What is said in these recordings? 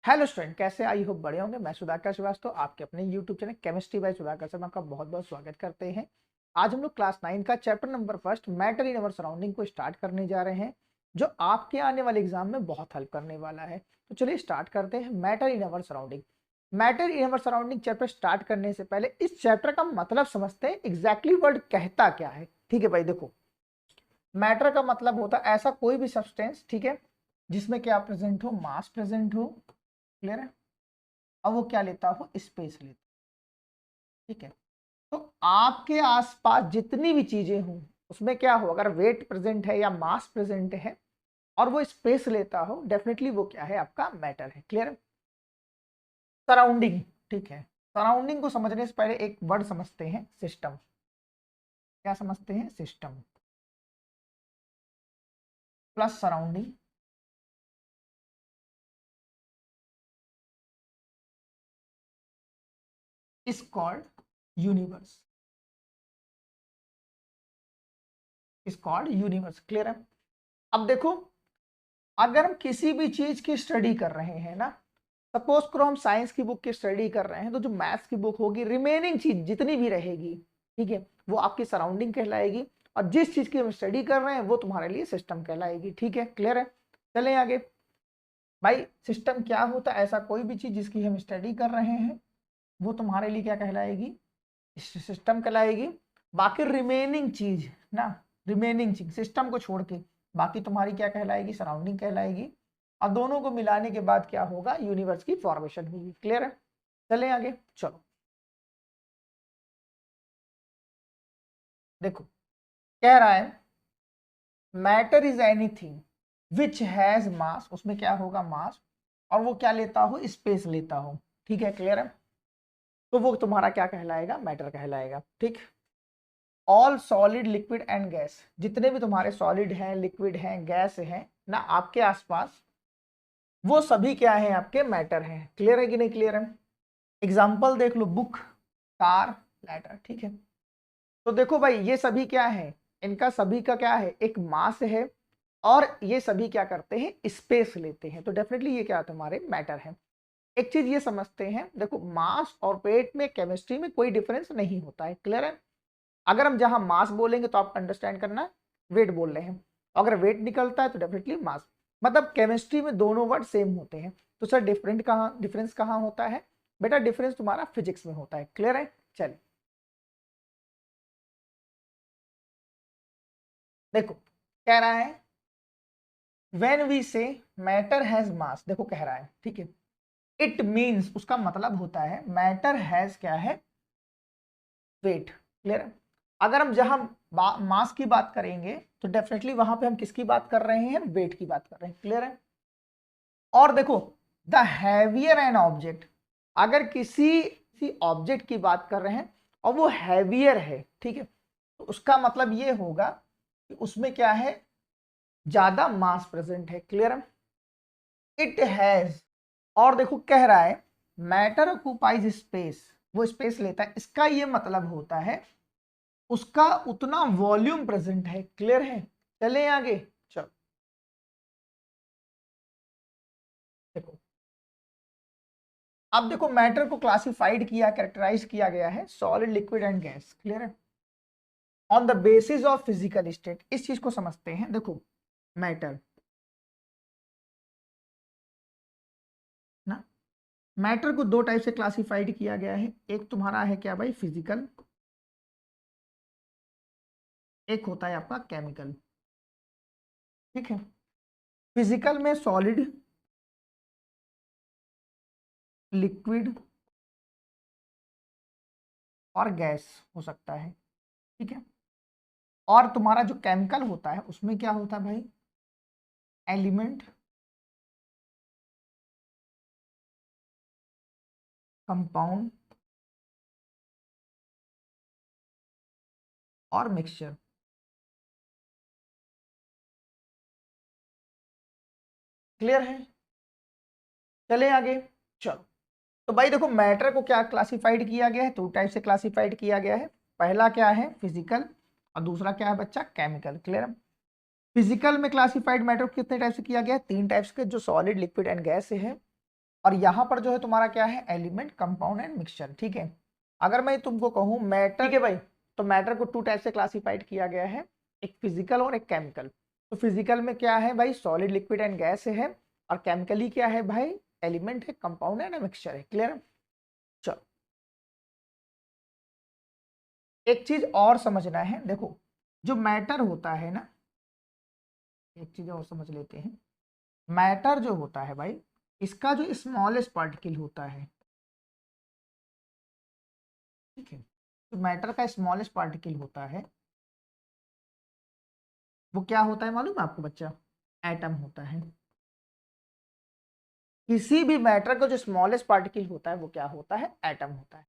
Hello student, कैसे? I hope बढ़िया होंगे। मैं सुधाकर श्रीवास्तव, आपके अपने YouTube channel chemistry bye Sudhakar से आपका बहुत बहुत स्वागत करते हैं। आज हम लोग क्लास 9 का chapter number first matter in our surrounding को स्टार्ट करने जा रहे हैं, जो आपके आने वाले एग्जाम में बहुत हेल्प करने वाला है। तो चलिए स्टार्ट करते हैं। Matter in our surrounding. Matter in our surrounding chapter start करने से पहले इस चैप्टर का मतलब समझते हैं। एग्जैक्टली वर्ड कहता क्या है? ठीक है भाई, देखो, मैटर का मतलब होता है ऐसा कोई भी सब्सटेंस, ठीक है, जिसमें क्या प्रेजेंट हो, मास प्रेजेंट हो। क्लियर है? अब वो क्या लेता हो, स्पेस लेता। ठीक है, तो आपके आसपास जितनी भी चीजें हों उसमें क्या हो, अगर वेट प्रेजेंट है या मास प्रेजेंट है और वो स्पेस लेता हो, डेफिनेटली वो क्या है, आपका मैटर है। क्लियर है? सराउंडिंग। ठीक है, सराउंडिंग को समझने से पहले एक वर्ड समझते हैं, सिस्टम। क्या समझते हैं? System plus surrounding is called universe. Is called universe. Clear है? अब देखो, अगर हम किसी भी चीज की स्टडी कर रहे हैं ना, सपोज करो हम साइंस की बुक की स्टडी कर रहे हैं, तो जो मैथ्स की बुक होगी, रिमेनिंग चीज जितनी भी रहेगी, ठीक है, वो आपकी सराउंडिंग कहलाएगी। और जिस चीज की हम स्टडी कर रहे हैं वो तुम्हारे लिए सिस्टम कहलाएगी। ठीक है, क्लियर है? चलें आगे। भाई, सिस्टम क्या होता है? ऐसा कोई भी चीज जिसकी हम स्टडी कर रहे हैं वो तुम्हारे लिए क्या कहलाएगी? सिस्टम कहलाएगी। बाकी रिमेनिंग चीज ना, रिमेनिंग चीज सिस्टम को छोड़ के बाकी तुम्हारी क्या कहलाएगी? सराउंडिंग कहलाएगी। और दोनों को मिलाने के बाद क्या होगा? यूनिवर्स की फॉर्मेशन होगी। क्लियर है? चलें आगे। चलो देखो, कह रहा है matter is anything which has मास। उसमें क्या होगा? मास। और वो क्या लेता हो? स्पेस लेता हो। ठीक है, क्लियर है? तो वो तुम्हारा क्या कहलाएगा? मैटर कहलाएगा। ठीक। All solid liquid and gas, जितने भी तुम्हारे सॉलिड हैं, लिक्विड हैं, गैस हैं ना आपके आसपास, वो सभी क्या है? आपके मैटर हैं। क्लियर है कि नहीं? क्लियर है? एग्जाम्पल देख लो, बुक, कार, लेटर। ठीक है, तो देखो भाई, ये सभी क्या है? इनका सभी का क्या है? एक मास है। और ये सभी क्या करते हैं? स्पेस लेते हैं। तो डेफिनेटली ये क्या तुम्हारे मैटर है। एक चीज ये समझते हैं, देखो, मास और वेट में केमिस्ट्री में कोई डिफरेंस नहीं होता है। क्लियर है? अगर हम जहां मास बोलेंगे तो आप अंडरस्टैंड करना वेट बोल रहे हैं, अगर वेट निकलता है तो डेफिनेटली मास। मतलब केमिस्ट्री में दोनों वर्ड सेम होते हैं। तो सर डिफरेंस कहाँ होता है? बेटा, डिफरेंस तुम्हारा फिजिक्स में होता है। क्लियर है? चलिए देखो, कह रहा है व्हेन वी से मैटर हैज मास। देखो कह रहा है, ठीक है, इट मीन्स, उसका मतलब होता है मैटर हैज क्या है? वेट। क्लियर है? अगर हम जहां मास की बात करेंगे तो डेफिनेटली वहां पे हम किसकी बात कर रहे हैं? वेट की बात कर रहे हैं। क्लियर है? और देखो, द हैवियर एन ऑब्जेक्ट, अगर किसी ऑब्जेक्ट की बात कर रहे हैं और वो हैवियर है, ठीक है, तो उसका मतलब ये होगा कि उसमें क्या है? ज्यादा मास प्रेजेंट है। क्लियर है? इट हैज, और देखो कह रहा है मैटर ऑक्यूपाइज स्पेस, वो स्पेस लेता है। इसका ये मतलब होता है उसका उतना वॉल्यूम प्रेजेंट है। क्लियर है? चले आगे। चलो देखो, अब देखो, मैटर को क्लासिफाइड किया, कैरेक्टराइज किया गया है solid, liquid and gas. Clear है? On the basis of physical state. इस चीज को समझते हैं। देखो, मैटर ना, मैटर को दो टाइप से क्लासिफाइड किया गया है। एक तुम्हारा है क्या भाई? फिजिकल। एक होता है आपका केमिकल। ठीक है, फिजिकल में सॉलिड, लिक्विड और गैस हो सकता है। ठीक है, और तुम्हारा जो केमिकल होता है उसमें क्या होता है भाई? एलिमेंट, कंपाउंड और मिक्सचर। क्लियर है? चले आगे। चलो, तो भाई देखो, मैटर को क्या क्लासिफाइड किया गया है? टू टाइप से क्लासिफाइड किया गया है। पहला क्या है? फिजिकल, और दूसरा क्या है बच्चा? केमिकल। क्लियर है? फिजिकल में क्लासिफाइड मैटर को कितने टाइप से किया गया है? तीन टाइप्स के, जो सॉलिड, लिक्विड एंड गैस है। और यहाँ पर जो है तुम्हारा क्या है, एलिमेंट, कंपाउंड एंड मिक्सचर। ठीक है, अगर मैं तुमको कहूँ मैटर, ठीक है भाई, तो मैटर को 2 टाइप से क्लासिफाइड किया गया है, एक फिजिकल और एक केमिकल। तो फिजिकल में क्या है भाई, सॉलिड, लिक्विड एंड गैस है, और केमिकली क्या है भाई, एलिमेंट है, कंपाउंड है ना, मिक्सचर है। क्लियर है? चलो एक चीज और समझना है, देखो जो मैटर होता है ना, एक चीज और समझ लेते हैं। मैटर जो होता है भाई, इसका जो स्मॉलेस्ट पार्टिकल होता है, ठीक है, तो मैटर का स्मॉलेस्ट पार्टिकल होता है, वो क्या होता है मालूम है आपको बच्चा, एटम होता है। किसी भी मैटर का जो स्मॉलेस्ट पार्टिकल होता है वो क्या होता है, एटम होता है।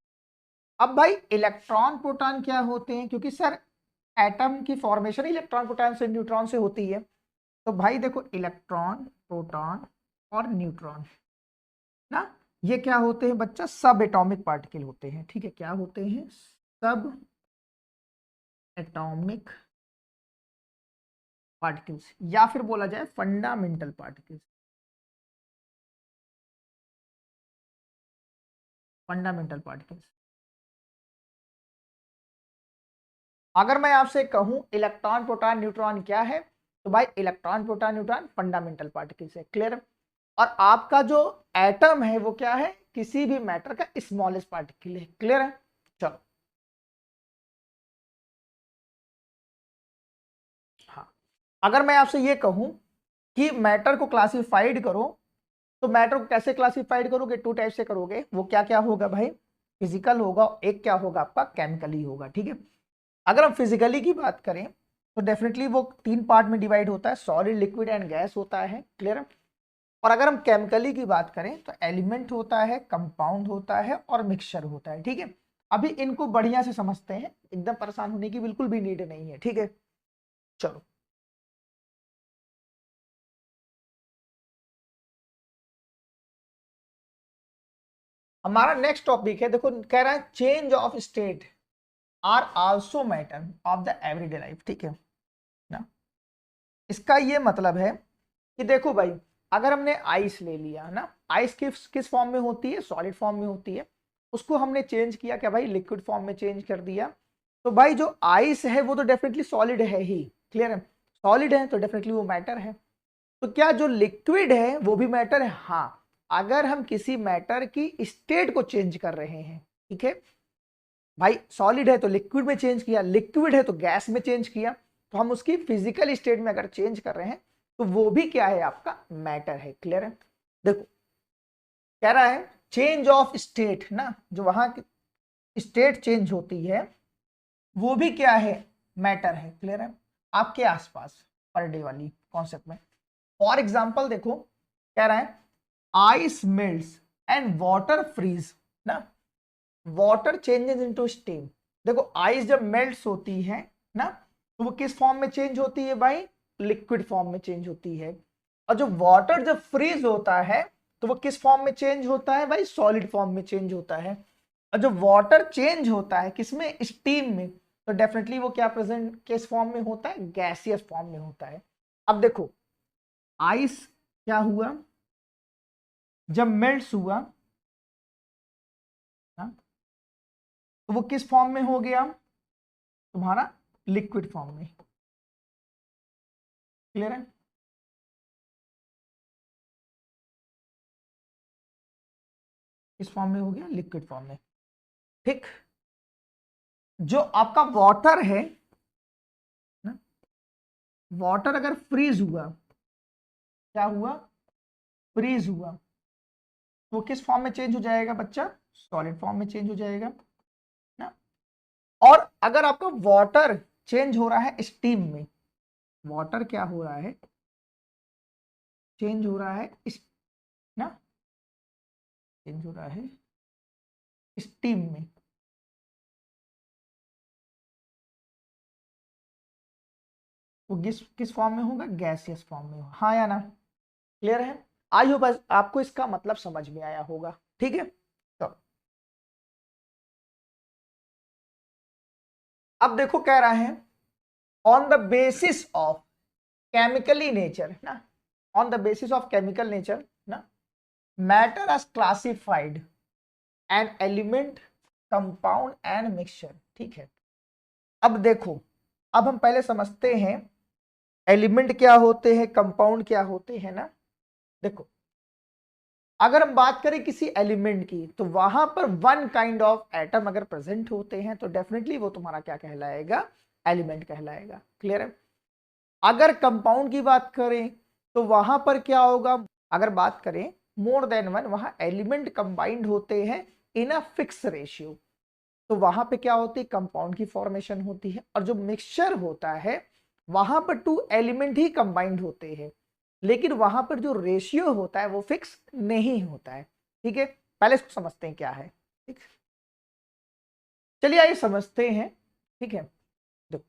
अब भाई इलेक्ट्रॉन प्रोटॉन क्या होते हैं, क्योंकि सर एटम की फॉर्मेशन इलेक्ट्रॉन प्रोटॉन से, न्यूट्रॉन से होती है। तो भाई देखो इलेक्ट्रॉन, प्रोटॉन और न्यूट्रॉन ना, ये क्या होते हैं बच्चा, सब एटॉमिक पार्टिकल होते हैं। ठीक है, क्या होते हैं, सब एटॉमिक पार्टिकल्स, या फिर बोला जाए फंडामेंटल पार्टिकल्स, फंडामेंटल पार्टिकल्स। अगर मैं आपसे कहूं इलेक्ट्रॉन, प्रोटॉन, न्यूट्रॉन क्या है, तो भाई electron, proton, neutron fundamental particles है। क्लियर? और आपका जो एटम है वो क्या है, किसी भी मैटर का स्मॉलेस्ट पार्टिकल है। क्लियर है? चलो हाँ, अगर मैं आपसे ये कहूं कि मैटर को क्लासिफाइड करो, तो मैटर को कैसे क्लासिफाइड करोगे, 2 टाइप से करोगे। वो क्या क्या होगा भाई, फिजिकल होगा, एक क्या होगा आपका, केमिकली होगा। ठीक है, अगर हम फिजिकली की बात करें तो डेफिनेटली वो 3 पार्ट में डिवाइड होता है, सॉलिड, लिक्विड एंड गैस होता है। क्लियर है? और अगर हम केमिकली की बात करें तो एलिमेंट होता है, कंपाउंड होता है और मिक्सचर होता है। ठीक है, अभी इनको बढ़िया से समझते हैं, एकदम परेशान होने की बिल्कुल भी नीड नहीं है। ठीक है, चलो हमारा नेक्स्ट टॉपिक है, देखो कह रहा है change of state are also matter of the everyday life. ठीक है ना, इसका ये मतलब है कि देखो भाई, अगर हमने आइस ले लिया ना, आइस किस किस फॉर्म में होती है, सॉलिड फॉर्म में होती है, उसको हमने चेंज किया क्या भाई, लिक्विड फॉर्म में चेंज कर दिया। तो भाई जो आइस है वो तो डेफिनेटली सॉलिड है ही। क्लियर है? सॉलिड है तो डेफिनेटली वो मैटर है। तो क्या जो लिक्विड है वो भी मैटर है? हाँ, अगर हम किसी मैटर की स्टेट को चेंज कर रहे हैं। ठीक है भाई, सॉलिड है तो लिक्विड में चेंज किया, लिक्विड है तो गैस में चेंज किया, तो हम उसकी फिजिकल स्टेट में अगर चेंज कर रहे हैं तो वो भी क्या है, आपका मैटर है। क्लियर है? देखो कह रहा है चेंज ऑफ स्टेट ना, जो वहां की स्टेट चेंज होती है वो भी क्या है, मैटर है। क्लियर है? आपके आसपास पर डे वाली कॉन्सेप्ट में। फॉर एग्जाम्पल देखो, कह रहा है ice melts and water freeze ना, वाटर चेंजेस इनटू स्टीम। देखो आइस जब मेल्ट्स होती है ना, तो वो किस फॉर्म में चेंज होती है भाई, लिक्विड फॉर्म में चेंज होती है। और जो वाटर जब फ्रीज होता है तो वो किस फॉर्म में चेंज होता है भाई, सॉलिड फॉर्म में चेंज होता है। और जो वाटर चेंज होता है किसमें, स्टीम में, तो डेफिनेटली वो क्या प्रेजेंट किस फॉर्म में होता है, गैसियस फॉर्म में होता है। अब देखो आइस क्या हुआ, जब मेल्ट्स हुआ ना, तो वो किस फॉर्म में हो गया तुम्हारा, लिक्विड फॉर्म में। क्लियर है? किस फॉर्म में हो गया, लिक्विड फॉर्म में। ठीक, जो आपका वाटर है ना, वाटर अगर फ्रीज हुआ, क्या हुआ, फ्रीज हुआ, तो वो किस फॉर्म में चेंज हो जाएगा बच्चा, सॉलिड फॉर्म में चेंज हो जाएगा ना। और अगर आपका वाटर चेंज हो रहा है स्टीम में, वाटर क्या हो रहा है, चेंज हो रहा है ना, चेंज हो रहा है स्टीम में, वो किस किस फॉर्म में होगा, गैसियस फॉर्म में होगा। हाँ या ना? क्लियर है? आई होप आपको इसका मतलब समझ में आया होगा। ठीक है, तो अब देखो कह रहा है on the basis of chemically nature ना, on the basis of chemical nature ना, matter as classified an element, compound and mixture. ठीक है, अब देखो, अब हम पहले समझते हैं एलिमेंट क्या होते हैं, कंपाउंड क्या होते हैं ना। देखो, अगर हम बात करें किसी एलिमेंट की तो वहां पर वन काइंड ऑफ एटम अगर प्रेजेंट होते हैं तो डेफिनेटली वो तुम्हारा क्या कहलाएगा, एलिमेंट कहलाएगा। क्लियर है। अगर कंपाउंड की बात करें तो वहां पर क्या होगा, अगर बात करें मोर देन वन, वहां एलिमेंट कंबाइंड होते हैं इन अ फिक्स रेशियो, तो वहां पे क्या होती है, कंपाउंड की फॉर्मेशन होती है। और जो मिक्सचर होता है वहां पर टू एलिमेंट ही कंबाइंड होते हैं, लेकिन वहां पर जो रेशियो होता है वो फिक्स नहीं होता है। ठीक है, पहले इसको समझते हैं क्या है। ठीक, चलिए आइए समझते हैं। ठीक है, देखो,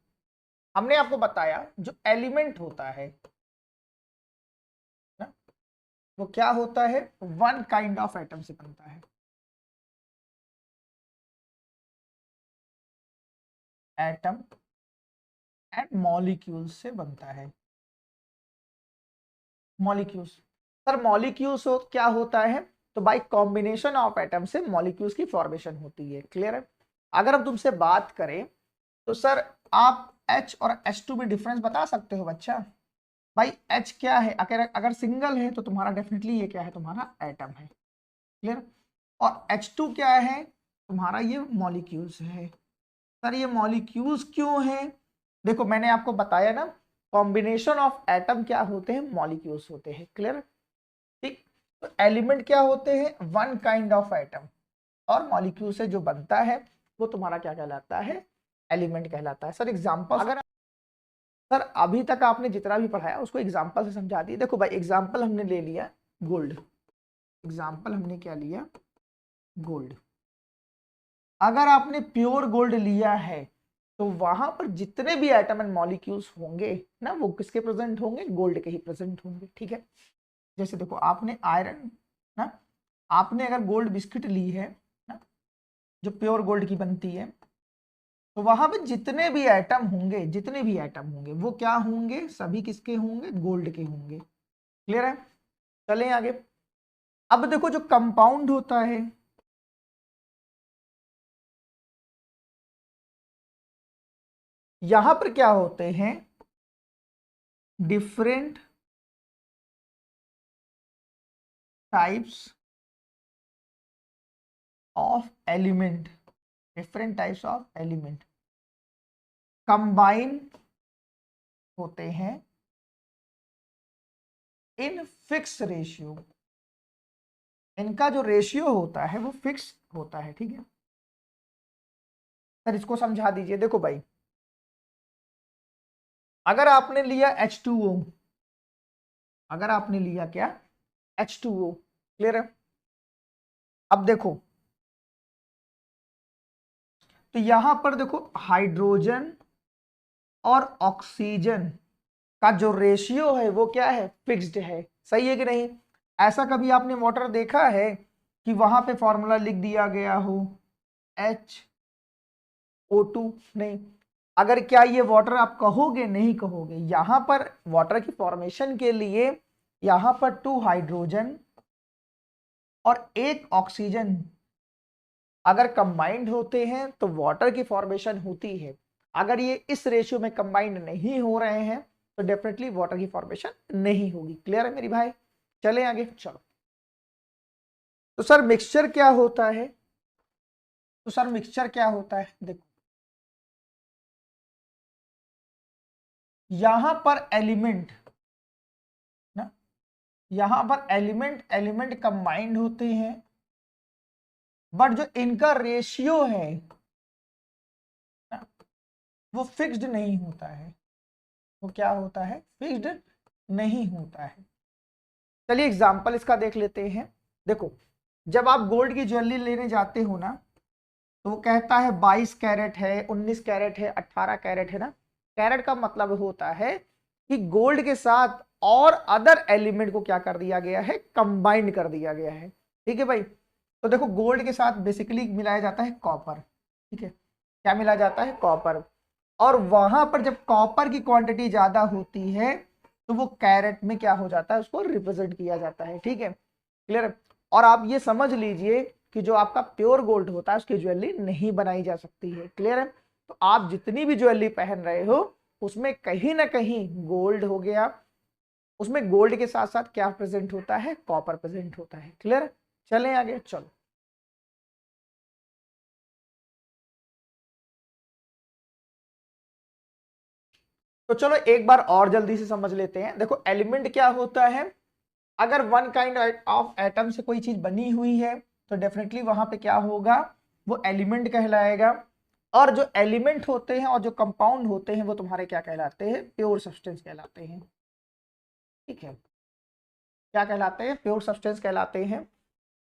हमने आपको बताया जो एलिमेंट होता है ना, वो क्या होता है, वन काइंड ऑफ एटम से बनता है। एटम एंड मॉलिक्यूल्स से बनता है। मॉलिक्यूल्स, सर मॉलिक्यूल्स हो क्या होता है, तो बाई कॉम्बिनेशन ऑफ एटम से मॉलिक्यूल्स की फॉर्मेशन होती है। क्लियर है। अगर हम तुमसे बात करें तो सर आप H और H2 में डिफरेंस बता सकते हो बच्चा। भाई H क्या है, अगर अगर सिंगल है तो तुम्हारा डेफिनेटली ये क्या है, तुम्हारा एटम है। क्लियर। और H2 क्या है, तुम्हारा ये मॉलिक्यूल्स है। सर ये मॉलिक्यूल्स क्यों है, देखो मैंने आपको बताया ना, कॉम्बिनेशन ऑफ एटम क्या होते हैं, मॉलिक्यूल्स होते हैं। क्लियर। ठीक, तो एलिमेंट क्या होते हैं, वन काइंड ऑफ एटम, और मॉलिक्यूल से जो बनता है वो तुम्हारा क्या कहलाता है, एलिमेंट कहलाता है। सर एग्जांपल, अगर सर अभी तक आपने जितना भी पढ़ाया उसको एग्जांपल से समझा दिए। देखो भाई, एग्जांपल हमने ले लिया गोल्ड, एग्जांपल हमने क्या लिया, गोल्ड। अगर आपने प्योर गोल्ड लिया है तो वहां पर जितने भी एटम एंड मॉलिक्यूल्स होंगे ना, वो किसके प्रेजेंट होंगे, गोल्ड के ही प्रेजेंट होंगे। ठीक है, जैसे देखो आपने आयरन ना, आपने अगर गोल्ड बिस्किट ली है ना, जो प्योर गोल्ड की बनती है, तो वहां पे जितने भी एटम होंगे, जितने भी एटम होंगे वो क्या होंगे, सभी किसके होंगे, गोल्ड के होंगे। क्लियर है। चलें आगे। अब देखो जो कंपाउंड होता है, यहां पर क्या होते हैं, different types of element, different types of element combine होते हैं इन फिक्स रेशियो। इनका जो रेशियो होता है वो फिक्स होता है। ठीक है सर, इसको समझा दीजिए। देखो भाई, अगर आपने लिया H2O, अगर आपने लिया क्या, H2O। क्लियर है। अब देखो, तो यहां पर देखो हाइड्रोजन और ऑक्सीजन का जो रेशियो है वो क्या है, फिक्स्ड है। सही है कि नहीं। ऐसा कभी आपने वाटर देखा है कि वहां पे फॉर्मूला लिख दिया गया हो HO2, नहीं। अगर क्या ये वाटर आप कहोगे, नहीं कहोगे। यहां पर वाटर की फॉर्मेशन के लिए यहां पर 2 हाइड्रोजन और 1 ऑक्सीजन अगर कंबाइंड होते हैं तो वाटर की फॉर्मेशन होती है। अगर ये इस रेशियो में कंबाइंड नहीं हो रहे हैं तो डेफिनेटली वाटर की फॉर्मेशन नहीं होगी। क्लियर है मेरी भाई। चलें आगे। चलो, तो सर मिक्सचर क्या होता है, तो सर मिक्सचर क्या होता है, देखो यहां पर एलिमेंट ना, यहां पर एलिमेंट एलिमेंट कंबाइंड होते हैं, बट जो इनका रेशियो है ना, वो फिक्स्ड नहीं होता है। वो क्या होता है, फिक्स्ड नहीं होता है। चलिए एग्जाम्पल इसका देख लेते हैं। देखो, जब आप गोल्ड की ज्वेलरी लेने जाते हो ना, तो वो कहता है 22 कैरेट है, 19 कैरेट है, 18 कैरेट है ना। कैरेट का मतलब होता है कि गोल्ड के साथ और अदर एलिमेंट को क्या कर दिया गया है, कंबाइंड कर दिया गया है। ठीक है भाई। तो देखो, गोल्ड के साथ बेसिकली मिलाया जाता है कॉपर। ठीक है, क्या मिला जाता है, कॉपर। और वहां पर जब कॉपर की क्वांटिटी ज्यादा होती है तो वो कैरेट में क्या हो जाता है, उसको रिप्रेजेंट किया जाता है। ठीक है, क्लियर। और आप ये समझ लीजिए कि जो आपका प्योर गोल्ड होता है उसकी ज्वेलरी नहीं बनाई जा सकती है। क्लियर है? तो आप जितनी भी ज्वेलरी पहन रहे हो उसमें कहीं ना कहीं गोल्ड हो गया, उसमें गोल्ड के साथ साथ क्या प्रेजेंट होता है, कॉपर प्रेजेंट होता है। क्लियर? चलें आगे, चलो। तो चलो एक बार और जल्दी से समझ लेते हैं। देखो एलिमेंट क्या होता है, अगर वन काइंड ऑफ एटम से कोई चीज बनी हुई है तो डेफिनेटली वहां पे क्या होगा, वो एलिमेंट कहलाएगा। और जो एलिमेंट होते हैं और जो कंपाउंड होते हैं वो तुम्हारे क्या कहलाते हैं, प्योर सब्सटेंस कहलाते हैं। ठीक है, क्या कहलाते हैं, प्योर सब्सटेंस कहलाते हैं।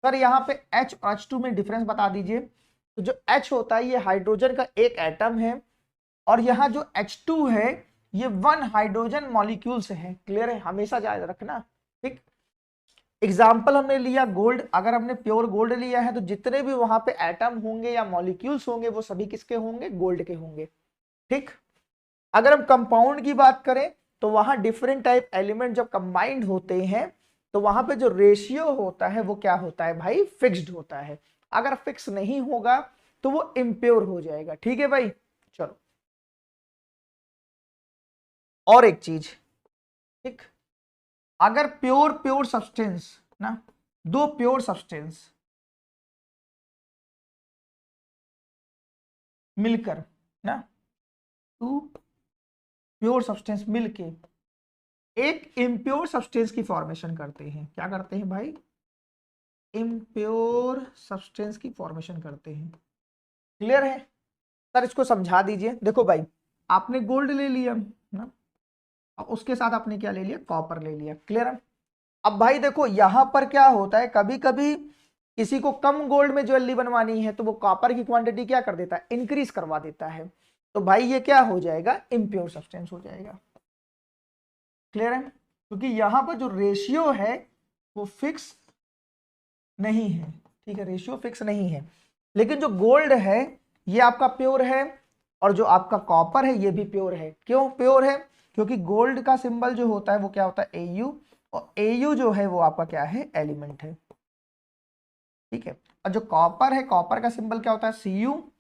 सर यहाँ पे H और H2 में डिफरेंस बता दीजिए। तो जो H होता है ये हाइड्रोजन का एक एटम है, और यहाँ जो H2 है ये वन हाइड्रोजन मॉलिक्यूल से है। क्लियर है? हमेशा याद रखना। ठीक, एग्जाम्पल हमने लिया गोल्ड, अगर हमने प्योर गोल्ड लिया है तो जितने भी वहां पे एटम होंगे या मॉलिक्यूल्स होंगे वो सभी किसके होंगे, गोल्ड के होंगे। ठीक, अगर हम कंपाउंड की बात करें तो वहां डिफरेंट टाइप एलिमेंट जब कंबाइंड होते हैं तो वहां पे जो रेशियो होता है वो क्या होता है भाई, फिक्स्ड होता है। अगर फिक्स नहीं होगा तो वो इम्प्योर हो जाएगा। ठीक है भाई, चलो और एक चीज। ठीक, अगर प्योर प्योर सब्सटेंस ना, दो प्योर सब्सटेंस मिलकर ना, टू प्योर सब्सटेंस मिलके एक इम्प्योर सब्सटेंस की फॉर्मेशन करते हैं। क्या करते हैं भाई, इम्प्योर सब्सटेंस की फॉर्मेशन करते हैं। क्लियर है? सर इसको समझा दीजिए। देखो भाई, आपने गोल्ड ले लिया ना, और उसके साथ आपने क्या ले लिया, कॉपर ले लिया। क्लियर है? अब भाई देखो यहां पर क्या होता है, कभी कभी किसी को कम गोल्ड में ज्वेलरी बनवानी है तो वो कॉपर की क्वांटिटी क्या कर देता है, इंक्रीज करवा देता है। तो भाई ये क्या हो जाएगा, इम्प्योर सब्सटेंस हो जाएगा। क्लियर है? क्योंकि यहां पर जो रेशियो है वो फिक्स नहीं है। ठीक है, रेशियो फिक्स नहीं है। लेकिन जो गोल्ड है ये आपका प्योर है, और जो आपका कॉपर है ये भी प्योर है। क्यों प्योर है, क्योंकि गोल्ड का सिंबल जो होता है वो क्या होता है, एयू, और एयू जो है वो आपका क्या है, एलिमेंट है। ठीक है, और जो कॉपर है, कॉपर का सिंबल क्या होता है, सीयू,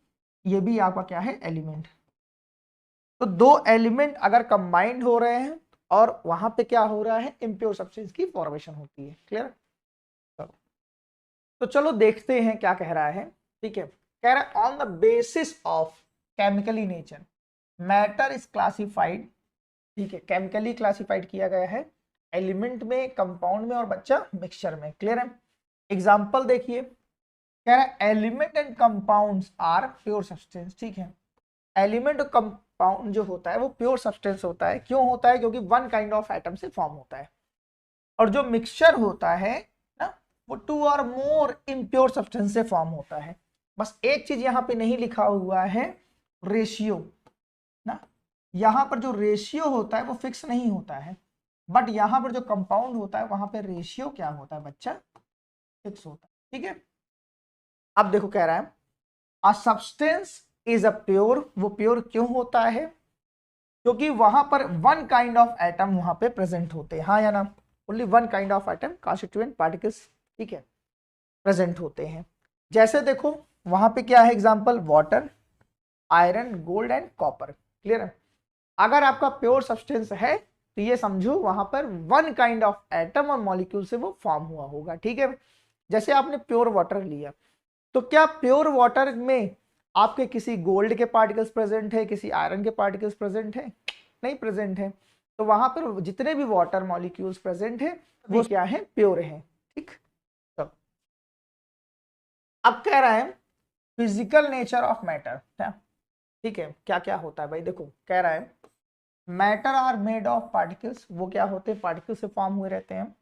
ये भी आपका क्या है, एलिमेंट। तो दो एलिमेंट अगर कंबाइंड हो रहे हैं और वहां पे क्या हो रहा है, इम्प्योर सब्सटेंस की फॉर्मेशन होती है। क्लियर? तो चलो देखते हैं क्या कह रहा है। ठीक है, कह रहा है on the basis of chemically nature matter is classified. ठीक है, केमिकली क्लासिफाइड किया गया है, एलिमेंट में, कंपाउंड में और बच्चा मिक्सचर में। क्लियर है? एग्जांपल देखिए, कह रहा है element and compounds are pure substance. ठीक है, एलिमेंट और कंपाउंड जो होता है वो प्योर सब्सटेंस होता है। क्यों होता है, क्योंकि वन काइंड ऑफ एटम से फॉर्म होता है। और जो मिक्सचर होता है ना, वो टू और मोर इम्प्योर सब्सटेंस से फॉर्म होता है। बस एक चीज यहां पे नहीं लिखा हुआ है, रेशियो ना, यहां पर जो रेशियो होता है वो फिक्स नहीं होता है, बट यहां पर जो कंपाउंड होता है वहां पे रेशियो क्या होता है बच्चा, फिक्स होता है। ठीक है, अब देखो कह रहा है a substance is a pure, वो प्योर क्यों होता है, क्योंकि वहां पर वन काइंड ऑफ एटम वहां पे प्रेजेंट होते हैं। हाँ या ना, only one kind of atom constituent particles, ठीक है, प्रेजेंट होते हैं। जैसे देखो वहां पे क्या है, example water, iron, gold and copper. Clear है? अगर आपका प्योर सब्सटेंस है तो ये समझो वहां पर वन काइंड ऑफ एटम और मॉलिक्यूल से वो फॉर्म हुआ होगा। ठीक है, जैसे आपने प्योर वाटर लिया तो क्या प्योर वाटर में आपके किसी गोल्ड के पार्टिकल्स प्रेजेंट है, किसी आयरन के पार्टिकल्स प्रेजेंट है, नहीं प्रेजेंट है। तो वहां पर जितने भी वाटर मॉलिक्यूल्स प्रेजेंट है वो क्या है, प्योर है। ठीक, तो अब कह रहा है फिजिकल नेचर ऑफ मैटर। ठीक है, क्या क्या होता है भाई, देखो कह रहा है matter are made of particles, वो क्या होते हैं, पार्टिकल्स से फॉर्म हुए रहते हैं।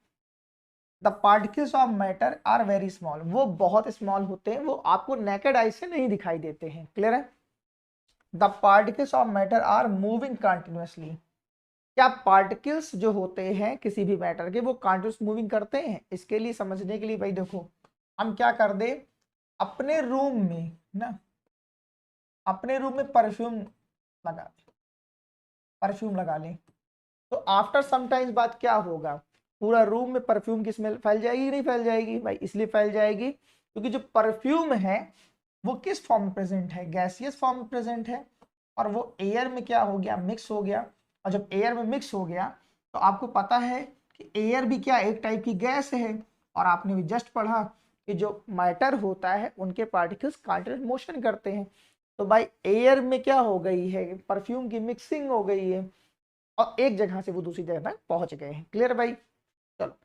The particles of matter are very small, वो बहुत स्मॉल होते हैं, वो आपको नेकेड आई से नहीं दिखाई देते हैं। क्लियर है? The particles of matter are moving continuously, क्या पार्टिकल्स जो होते हैं किसी भी मैटर के वो कंटिन्यूअस मूविंग करते हैं। इसके लिए समझने के लिए भाई देखो हम क्या कर दे, अपने रूम में ना, अपने रूम में परफ्यूम लगा लें, तो आफ्टर सम टाइम्स बाद क्या होगा, पूरा रूम में परफ्यूम की स्मेल फैल जाएगी, नहीं फैल जाएगी भाई? इसलिए फैल जाएगी क्योंकि जो परफ्यूम है वो किस फॉर्म में प्रेजेंट है? गैसियस फॉर्म में प्रेजेंट है, और वो एयर में क्या हो गया? मिक्स हो गया। और जब एयर में मिक्स हो गया तो आपको पता है कि एयर भी क्या एक टाइप की गैस है, और आपने भी जस्ट पढ़ा कि जो मैटर होता है उनके पार्टिकल्स कांटिनेंटल मोशन करते हैं। तो भाई एयर में क्या हो गई है? परफ्यूम की मिक्सिंग हो गई है, और एक जगह से वो दूसरी जगह तक पहुंच गए हैं। क्लियर भाई? चलो,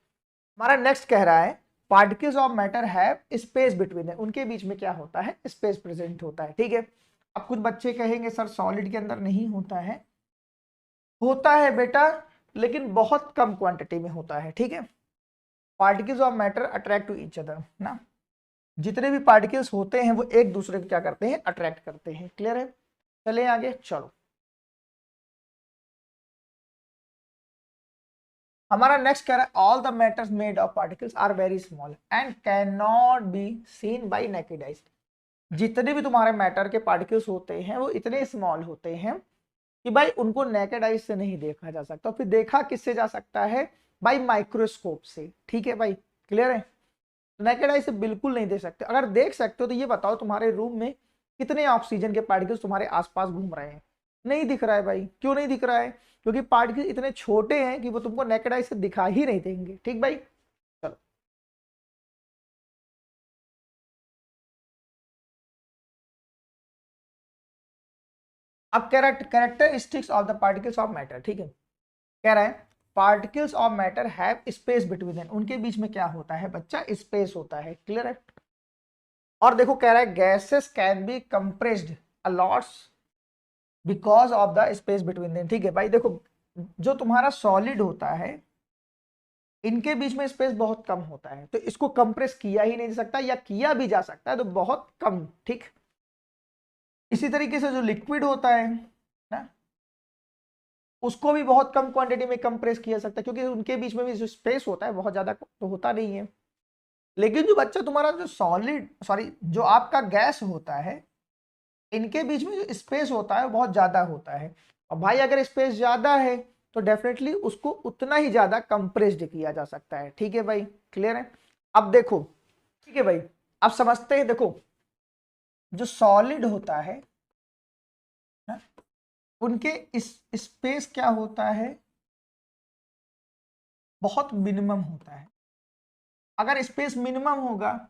हमारा नेक्स्ट कह रहा है particles of matter have space between, उनके बीच में क्या होता है? स्पेस प्रेजेंट होता है। ठीक है, अब कुछ बच्चे कहेंगे सर सॉलिड के अंदर नहीं होता है। होता है बेटा, लेकिन बहुत कम क्वांटिटी में होता है। ठीक है, particles of matter attract to each other ना, जितने भी पार्टिकल्स होते हैं वो एक दूसरे को क्या करते हैं? अट्रैक्ट करते हैं। क्लियर है? चले आगे, चलो हमारा नेक्स्ट कह रहा है all the matters made of particles are very small and can not be seen by naked eyes. जितने भी तुम्हारे मैटर के पार्टिकल्स होते हैं वो इतने स्मॉल होते हैं कि भाई उनको नेकेड आइज से नहीं देखा जा सकता। फिर देखा किससे जा सकता है? भाई माइक्रोस्कोप से। ठीक है भाई, क्लियर है? नेकेड आई से बिल्कुल नहीं देख सकते। अगर देख सकते हो तो ये बताओ तुम्हारे रूम में कितने ऑक्सीजन के पार्टिकल्स तुम्हारे आसपास घूम रहे हैं? नहीं दिख रहा है भाई। क्यों नहीं दिख रहा है? क्योंकि पार्टिकल इतने छोटे हैं कि वो तुमको नेकेड आई से दिखा ही नहीं देंगे। ठीक भाई, चलो अब कह रहा है characteristics of the particles of matter. ठीक है, कह रहा है particles of matter have space between them, उनके बीच में क्या होता है बच्चा? स्पेस होता है। क्लियर है? और देखो कह रहा है gases can be compressed a lots because of the space between them. ठीक है भाई, देखो जो तुम्हारा सॉलिड होता है इनके बीच में स्पेस बहुत कम होता है, तो इसको कंप्रेस किया ही नहीं जा सकता, या किया भी जा सकता है तो बहुत कम। ठीक, इसी तरीके से जो लिक्विड होता है ना, उसको भी बहुत कम क्वांटिटी में कंप्रेस किया जा सकता है, क्योंकि उनके बीच में भी जो स्पेस होता है बहुत ज्यादा तो होता नहीं है। लेकिन जो बच्चा तुम्हारा जो सॉलिड सॉरी जो आपका गैस होता है, इनके बीच में जो स्पेस होता है वो बहुत ज्यादा होता है। और भाई अगर स्पेस ज्यादा है तो डेफिनेटली उसको उतना ही ज्यादा कंप्रेस्ड किया जा सकता है। ठीक है भाई, क्लियर है? अब देखो, ठीक है भाई, अब समझते हैं। देखो जो सॉलिड होता है ना, उनके इस स्पेस क्या होता है? बहुत मिनिमम होता है। अगर स्पेस मिनिमम होगा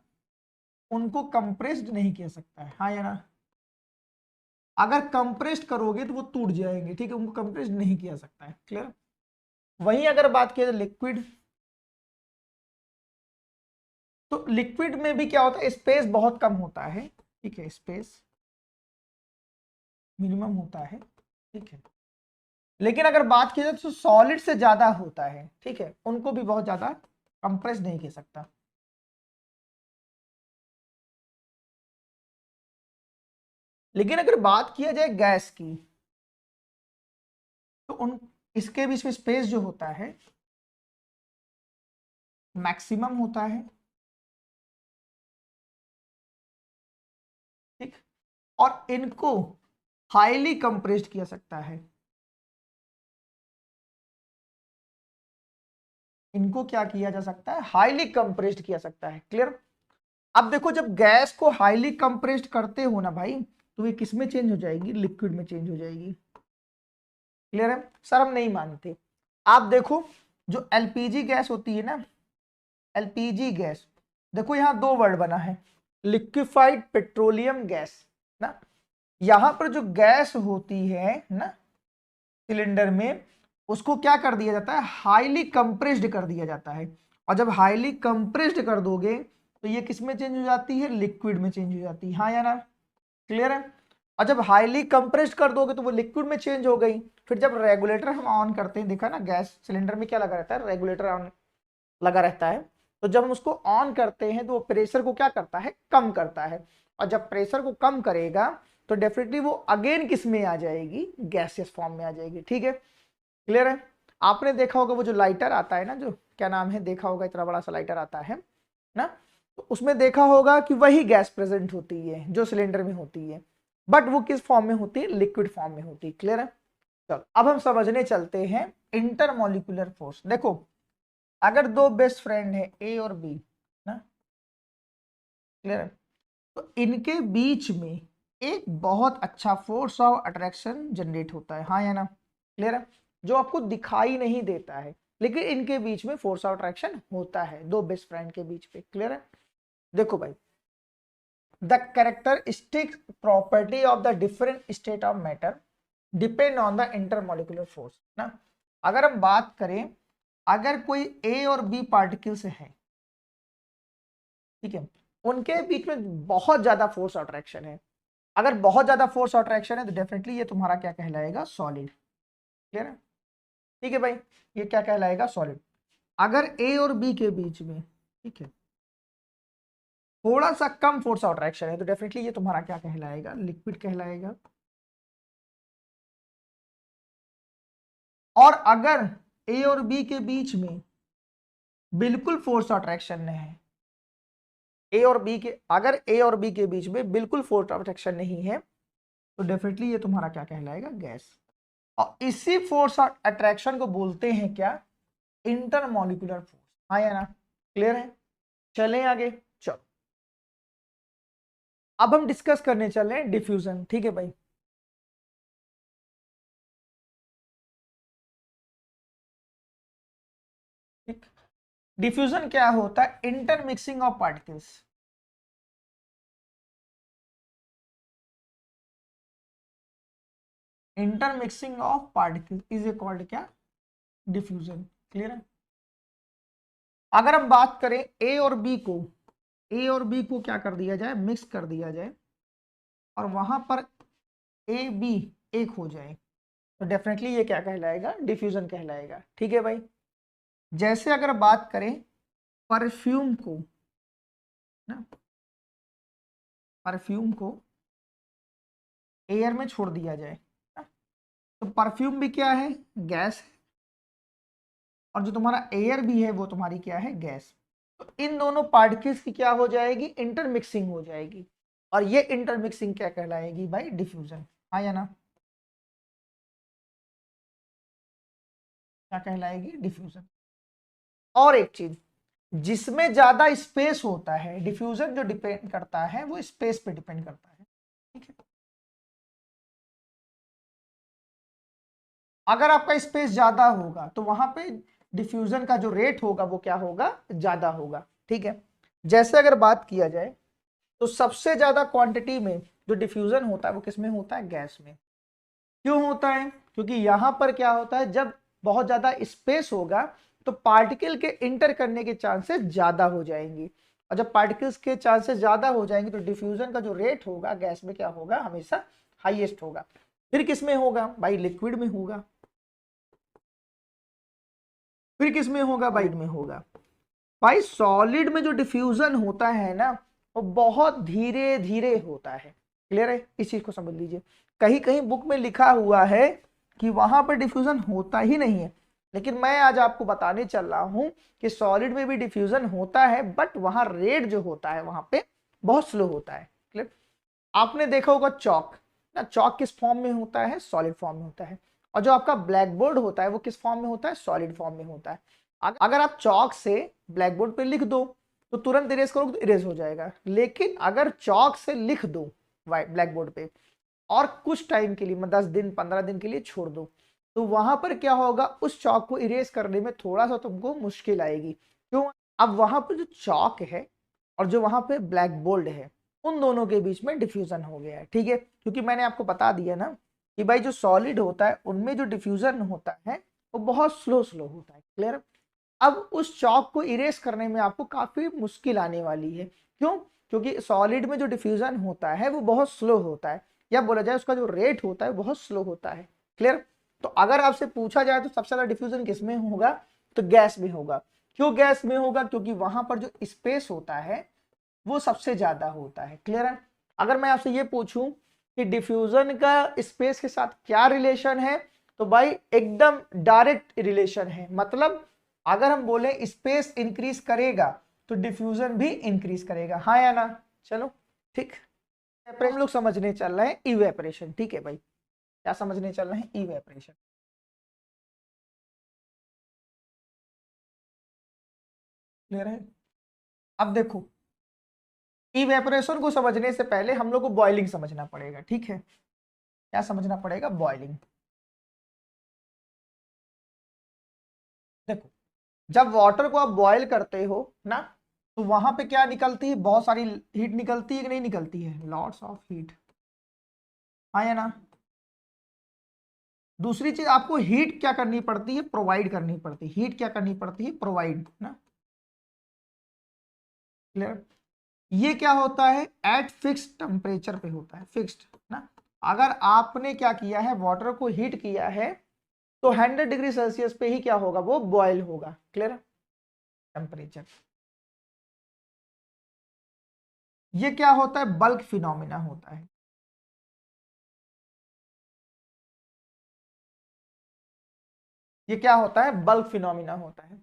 उनको कंप्रेस्ड नहीं किया सकता है, हाँ या ना? अगर कंप्रेस्ड करोगे तो वो टूट जाएंगे। ठीक है, उनको कंप्रेस्ड नहीं किया सकता है। क्लियर? वहीं अगर बात किया जाए लिक्विड, तो लिक्विड में भी क्या होता है? स्पेस बहुत कम होता है। ठीक है, स्पेस मिनिमम होता है। ठीक है, लेकिन अगर बात की जाए तो सॉलिड से ज्यादा होता है। ठीक है, उनको भी बहुत ज्यादा कंप्रेस नहीं किया सकता। लेकिन अगर बात किया जाए गैस की, तो उन इसके बीच में स्पेस जो होता है मैक्सिमम होता है। ठीक, और इनको हाईली कंप्रेस्ड किया सकता है। इनको क्या किया जा सकता है? हाईली कंप्रेस्ड किया सकता है। क्लियर? अब देखो जब गैस को हाईली कंप्रेस्ड करते हो ना भाई, तो ये किस में चेंज हो जाएगी? लिक्विड में चेंज हो जाएगी। क्लियर है? सर हम नहीं मानते। आप देखो जो एलपीजी गैस होती है ना, एलपीजी गैस, देखो यहां दो वर्ड बना है, लिक्विफाइड पेट्रोलियम गैस ना। यहां पर जो गैस होती है ना सिलेंडर में, उसको क्या कर दिया जाता है? हाईली कंप्रेस्ड कर दिया जाता है। और जब हाईली कंप्रेस्ड कर दोगे तो ये किस में चेंज हो जाती है? लिक्विड में चेंज हो जाती है, हाँ या ना? क्लियर है? और जब हाईली कंप्रेस्ड कर दोगे तो वो लिक्विड में चेंज हो गई। फिर जब रेगुलेटर हम ऑन करते हैं, देखा ना गैस सिलेंडर में क्या लगा रहता है? रेगुलेटर ऑन लगा रहता है। तो जब हम उसको ऑन करते हैं तो वो प्रेशर को क्या करता है? कम करता है। और जब प्रेशर को कम करेगा तो डेफिनेटली वो अगेन किस में आ जाएगी? गैसियस फॉर्म में आ जाएगी। ठीक है, क्लियर है? आपने देखा होगा वो जो लाइटर आता है ना, जो क्या नाम है, देखा होगा इतना बड़ा सा लाइटर आता है ना, तो उसमें देखा होगा कि वही गैस प्रेजेंट होती है जो सिलेंडर में होती है, बट वो किस फॉर्म में होती है? लिक्विड फॉर्म में होती है। क्लियर है? चलो अब हम समझने चलते हैं इंटरमोलिकुलर फोर्स। देखो अगर दो बेस्ट फ्रेंड है ए और बी ना, क्लियर है, तो इनके बीच में एक बहुत अच्छा फोर्स ऑफ अट्रैक्शन जनरेट होता है, हाँ या ना, क्लियर है, जो आपको दिखाई नहीं देता है लेकिन इनके बीच में फोर्स ऑफ अट्रैक्शन होता है दो बेस्ट फ्रेंड के बीच पे, क्लियर है। देखो भाई, the characteristic property of the different state of matter depend on the intermolecular force ना। अगर हम बात करें, अगर कोई ए और बी पार्टिकल्स हैं, ठीक है, उनके बीच में बहुत ज्यादा फोर्स अट्रैक्शन है, अगर बहुत ज्यादा फोर्स अट्रैक्शन है तो डेफिनेटली ये तुम्हारा क्या कहलाएगा, सॉलिड, क्लियर है, ठीक है भाई, ये क्या कहलाएगा, सॉलिड। अगर ए और बी के बीच में, ठीक है, थोड़ा सा कम फोर्स अट्रैक्शन है तो डेफिनेटली ये तुम्हारा क्या कहलाएगा, लिक्विड कहलाएगा। और अगर ए और बी के बीच में बिल्कुल फोर्स अट्रैक्शन नहीं है, ए और बी के, अगर ए और बी के बीच में बिल्कुल फोर्स अट्रैक्शन नहीं है तो डेफिनेटली ये तुम्हारा क्या कहलाएगा, गैस। और इसी फोर्स अट्रैक्शन को बोलते हैं क्या, इंटरमोलिकुलर फोर्स, हाँ या ना, क्लियर है। चलें आगे, चलो अब हम डिस्कस करने चल रहे हैं डिफ्यूजन, ठीक है भाई। ठीक, डिफ्यूजन क्या होता है, intermixing of particles. Intermixing of particles is called क्या, डिफ्यूजन, क्लियर है। अगर हम बात करें ए और बी को, ए और बी को क्या कर दिया जाए, मिक्स कर दिया जाए और वहां पर ए बी एक हो जाए तो डेफिनेटली ये क्या कहलाएगा, डिफ्यूजन कहलाएगा, ठीक है भाई। जैसे अगर बात करें परफ्यूम को ना, परफ्यूम को एयर में छोड़ दिया जाए ना, तो परफ्यूम भी क्या है, गैस है, और जो तुम्हारा एयर भी है वो तुम्हारी क्या है, गैस। तो इन दोनों पार्टिकल्स की क्या हो जाएगी, इंटरमिक्सिंग हो जाएगी, और ये इंटरमिक्सिंग क्या कहलाएगी भाई, डिफ्यूजन, हाँ या ना, क्या कहलाएगी, डिफ्यूजन। और एक चीज, जिसमें ज्यादा स्पेस होता है, डिफ्यूजन जो डिपेंड करता है वो स्पेस पे डिपेंड करता है, ठीक है। अगर आपका स्पेस ज्यादा होगा तो वहां पे डिफ्यूजन का जो रेट होगा वो क्या होगा, ज्यादा होगा, ठीक है। जैसे अगर बात किया जाए तो सबसे ज्यादा क्वांटिटी में जो डिफ्यूजन होता है वो किसमें होता है, गैस में। क्यों होता है, क्योंकि यहां पर क्या होता है, जब बहुत ज्यादा स्पेस होगा तो पार्टिकल के इंटर करने के चांसेस ज्यादा हो जाएंगे, और जब पार्टिकल्स के चांसेस ज्यादा हो जाएंगे तो डिफ्यूजन का जो रेट होगा गैस में क्या होगा, हमेशा हाईएस्ट होगा। फिर किस में होगा भाई, लिक्विड में होगा। फिर किस में होगा भाई, में होगा। भाई सॉलिड में जो डिफ्यूजन होता है ना वो बहुत धीरे धीरे होता है, क्लियर है, इस चीज को समझ लीजिए। कहीं कहीं बुक में लिखा हुआ है कि वहां पर डिफ्यूजन होता ही नहीं है, लेकिन मैं आज आपको बताने चल रहा हूं कि सॉलिड में भी डिफ्यूजन होता है, बट वहां रेट जो होता है वहां पे बहुत स्लो होता है, क्लियर। आपने देखा होगा चौक ना, चौक किस फॉर्म में होता है, सॉलिड फॉर्म में होता है, और जो आपका ब्लैक बोर्ड होता है वो किस फॉर्म में होता है, सॉलिड फॉर्म में होता है। अगर आप चौक से ब्लैक बोर्ड पे लिख दो तो तुरंत इरेज करोगे तो इरेज हो जाएगा, लेकिन अगर चौक से लिख दो ब्लैक बोर्ड पे और कुछ टाइम के लिए, 10 दिन 15 दिन के लिए छोड़ दो, तो वहां पर क्या होगा, उस चौक को इरेज करने में थोड़ा सा तुमको मुश्किल आएगी। क्यों, अब वहां पर जो चौक है और जो वहां पे ब्लैक बोर्ड है उन दोनों के बीच में डिफ्यूजन हो गया है, ठीक है। क्योंकि मैंने आपको बता दिया ना कि भाई जो सॉलिड होता है उनमें जो डिफ्यूजन होता है वो बहुत स्लो स्लो होता है, क्लियर। अब उस चौक को इरेज करने में आपको काफी मुश्किल आने वाली है, क्यों, क्योंकि सॉलिड में जो डिफ्यूजन होता है वो बहुत स्लो होता है, या बोला जाए उसका जो रेट होता है बहुत स्लो होता है, क्लियर। तो अगर आपसे पूछा जाए तो सबसे ज्यादा डिफ्यूजन किस में होगा, तो गैस में होगा। क्यों गैस में होगा, क्योंकि वहां पर जो स्पेस होता है वो सबसे ज्यादा होता है, क्लियर है। अगर मैं आपसे ये पूछूं कि डिफ्यूजन का स्पेस के साथ क्या रिलेशन है, तो भाई एकदम डायरेक्ट रिलेशन है। मतलब अगर हम बोले स्पेस इंक्रीज करेगा तो डिफ्यूजन भी इंक्रीज करेगा, हाँ या ना। चलो ठीक, हम लोग समझने चल रहे हैं इवेपरेशन, ठीक है भाई, क्या समझने चल रहे हैं, इवेपरेशन। क्लियर है? अब देखो, इवेपोरेशन को समझने से पहले हम लोग को बॉइलिंग समझना पड़ेगा, ठीक है? क्या समझना पड़ेगा? बॉइलिंग। देखो, जब वाटर को आप बॉयल करते हो ना, तो वहां पे क्या निकलती है? बहुत सारी हीट निकलती है कि नहीं निकलती है? लॉट्स ऑफ हीट, हाँ या ना? दूसरी चीज, आपको हीट क्या करनी पड़ती है? प्रोवाइड करनी पड़ती है। हीट क्या करनी पड़ती है? प्रोवाइड ना। क्लियर? ये क्या होता है? एट फिक्स टेम्परेचर पे होता है, फिक्स्ड ना। अगर आपने क्या किया है? वाटर को हीट किया है, तो 100 डिग्री सेल्सियस पे ही क्या होगा? वो बॉयल होगा। क्लियर? टेम्परेचर। ये क्या होता है? बल्क फिनोमिना होता है। ये क्या होता है? बल्क फिनोमिना होता है।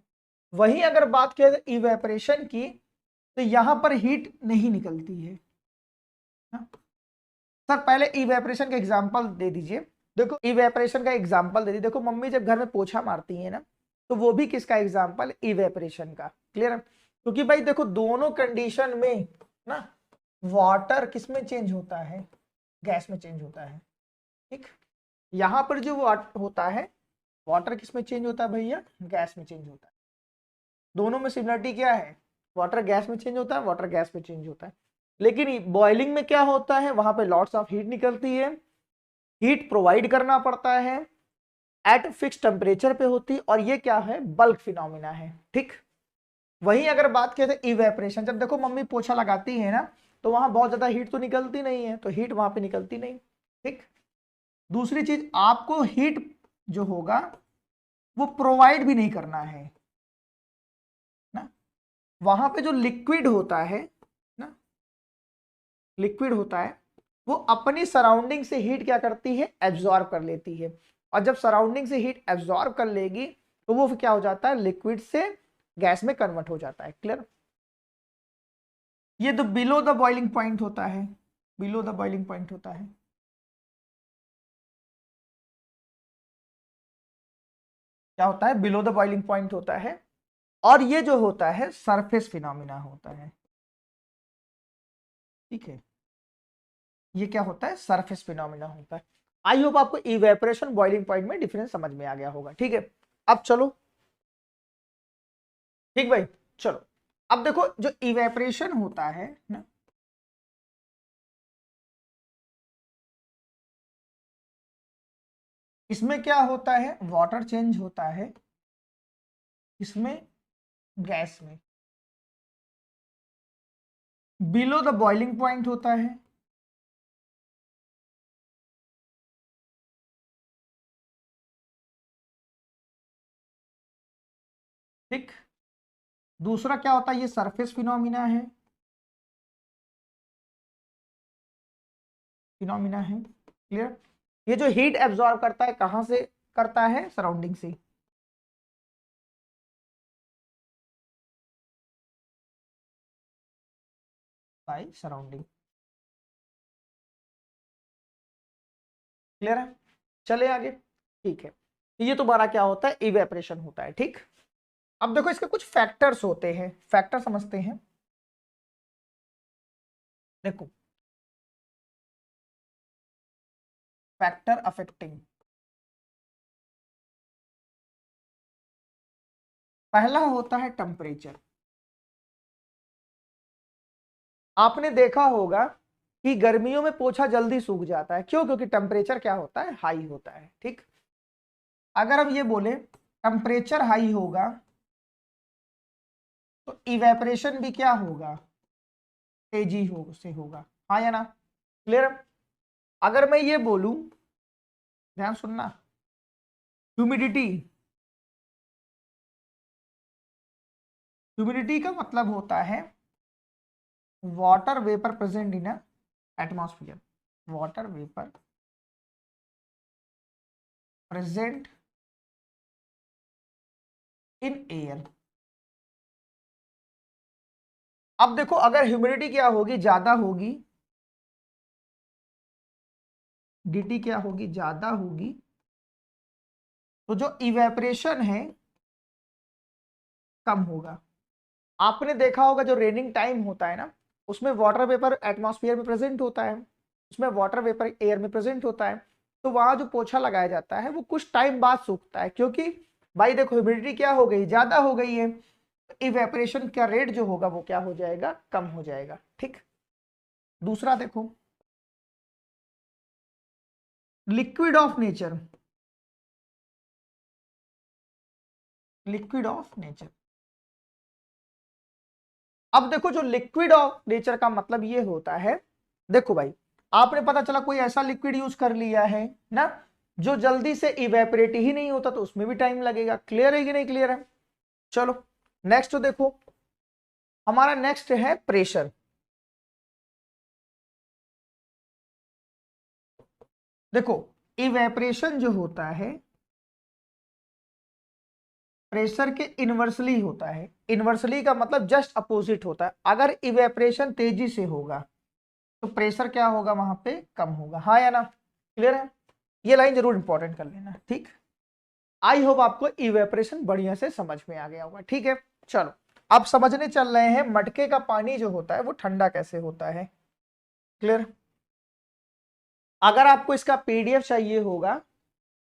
वहीं अगर बात किया जाए इवेपोरेशन की, तो यहां पर हीट नहीं निकलती है ना? सर पहले इवेपोरेशन का एग्जांपल दे दीजिए। देखो, इवेपोरेशन का एग्जांपल दे दीजिए। देखो, मम्मी जब घर में पोछा मारती है ना, तो वो भी किसका एग्जांपल? इवेपोरेशन का। क्लियर है? क्योंकि भाई देखो, दोनों कंडीशन में ना वाटर किस में चेंज होता है? गैस में चेंज होता है। ठीक, यहां पर जो होता है, वाटर किस में चेंज होता है भैया? गैस में चेंज होता है। दोनों में सिमिलरिटी क्या है? वाटर गैस में चेंज होता है, वाटर गैस में चेंज होता है। लेकिन बॉइलिंग में क्या होता है? वहां पे लॉट्स ऑफ हीट निकलती है, हीट प्रोवाइड करना पड़ता है, एट फिक्स टेम्परेचर पे होती है, और ये क्या है? बल्क फिनोमिना है। ठीक, वहीं अगर बात किया जाए इवेपोरेशन, जब देखो मम्मी पोछा लगाती है ना, तो वहां बहुत ज्यादा हीट तो निकलती नहीं है, तो हीट वहां पे निकलती नहीं। ठीक, दूसरी चीज, आपको हीट जो होगा वो प्रोवाइड भी नहीं करना है ना। वहां पे जो लिक्विड होता है ना, लिक्विड होता है, वो अपनी सराउंडिंग से हीट क्या करती है? एब्जॉर्ब कर लेती है। और जब सराउंडिंग से हीट एब्जॉर्ब कर लेगी, तो वो फिर क्या हो जाता है? लिक्विड से गैस में कन्वर्ट हो जाता है। क्लियर? ये तो बिलो द बॉइलिंग पॉइंट होता है, बिलो द बॉइलिंग पॉइंट होता है। क्या होता है? बिलो द बॉइलिंग पॉइंट होता है। और ये जो होता है सरफेस फिनोमिना होता है। ठीक है, ये क्या होता है? सरफेस फिनोमिना होता है। आई होप आपको इवेपोरेशन बॉइलिंग पॉइंट में डिफरेंस समझ में आ गया होगा। ठीक है, अब चलो। ठीक भाई, चलो। अब देखो, जो इवेपोरेशन होता है ना, इसमें क्या होता है? वाटर चेंज होता है, इसमें गैस में। बिलो द बॉइलिंग पॉइंट होता है, ठीक। दूसरा क्या होता है? ये सरफेस फिनोमिना है, फिनोमिना है। क्लियर? ये जो हीट एब्जॉर्ब करता है, कहां से करता है? सराउंडिंग से। By surrounding. क्लियर है? चले आगे। ठीक है, ये तुम्हारा क्या होता है? इवेपोरेशन होता है। ठीक, अब देखो, इसके कुछ फैक्टर्स होते हैं, फैक्टर समझते हैं। देखो, फैक्टर अफेक्टिंग, पहला होता है टेम्परेचर। आपने देखा होगा कि गर्मियों में पोछा जल्दी सूख जाता है। क्यों? क्योंकि टेम्परेचर क्या होता है? हाई होता है। ठीक, अगर हम ये बोले टेम्परेचर हाई होगा, तो इवेपोरेशन भी क्या होगा? तेजी से होगा, हाँ या ना? क्लियर? अगर मैं ये बोलूं, ध्यान सुनना, ह्यूमिडिटी, ह्यूमिडिटी का मतलब होता है water vapour present in atmosphere, water vapour present in air. अब देखो, अगर ह्यूमिडिटी क्या होगी? ज्यादा होगी, डीटी क्या होगी? ज्यादा होगी, तो जो इवेपोरेशन है कम होगा। आपने देखा होगा जो रेनिंग टाइम होता है ना, उसमें वाटर वेपर एटमॉस्फेयर में प्रेजेंट होता है, उसमें वाटर वेपर एयर में प्रेजेंट होता है। तो वहां जो पोछा लगाया जाता है वो कुछ टाइम बाद सूखता है, क्योंकि भाई देखो ह्यूमिडिटी क्या हो गई, ज्यादा हो गई है, इवेपोरेशन का रेट जो होगा वो क्या हो जाएगा, कम हो जाएगा। ठीक, दूसरा देखो, liquid of nature, liquid of nature. अब देखो जो लिक्विड ऑफ नेचर का मतलब ये होता है, देखो भाई आपने पता चला कोई ऐसा लिक्विड यूज कर लिया है ना जो जल्दी से इवेपोरेट ही नहीं होता, तो उसमें भी टाइम लगेगा। क्लियर है कि नहीं क्लियर है? चलो नेक्स्ट तो देखो, हमारा नेक्स्ट है प्रेशर। देखो इवेपोरेशन जो होता है प्रेशर के इनवर्सली होता है। इनवर्सली का मतलब जस्ट अपोजिट होता है। अगर इवेपोरेशन तेजी से होगा तो प्रेशर क्या होगा, वहां पे कम होगा। हाँ या ना? क्लियर है? ये लाइन जरूर इंपॉर्टेंट कर लेना। ठीक, आई होप आपको इवेपोरेशन बढ़िया से समझ में आ गया होगा। ठीक है, चलो अब समझने चल रहे हैं मटके का पानी जो होता है वो ठंडा कैसे होता है। क्लियर? अगर आपको इसका पीडीएफ चाहिए होगा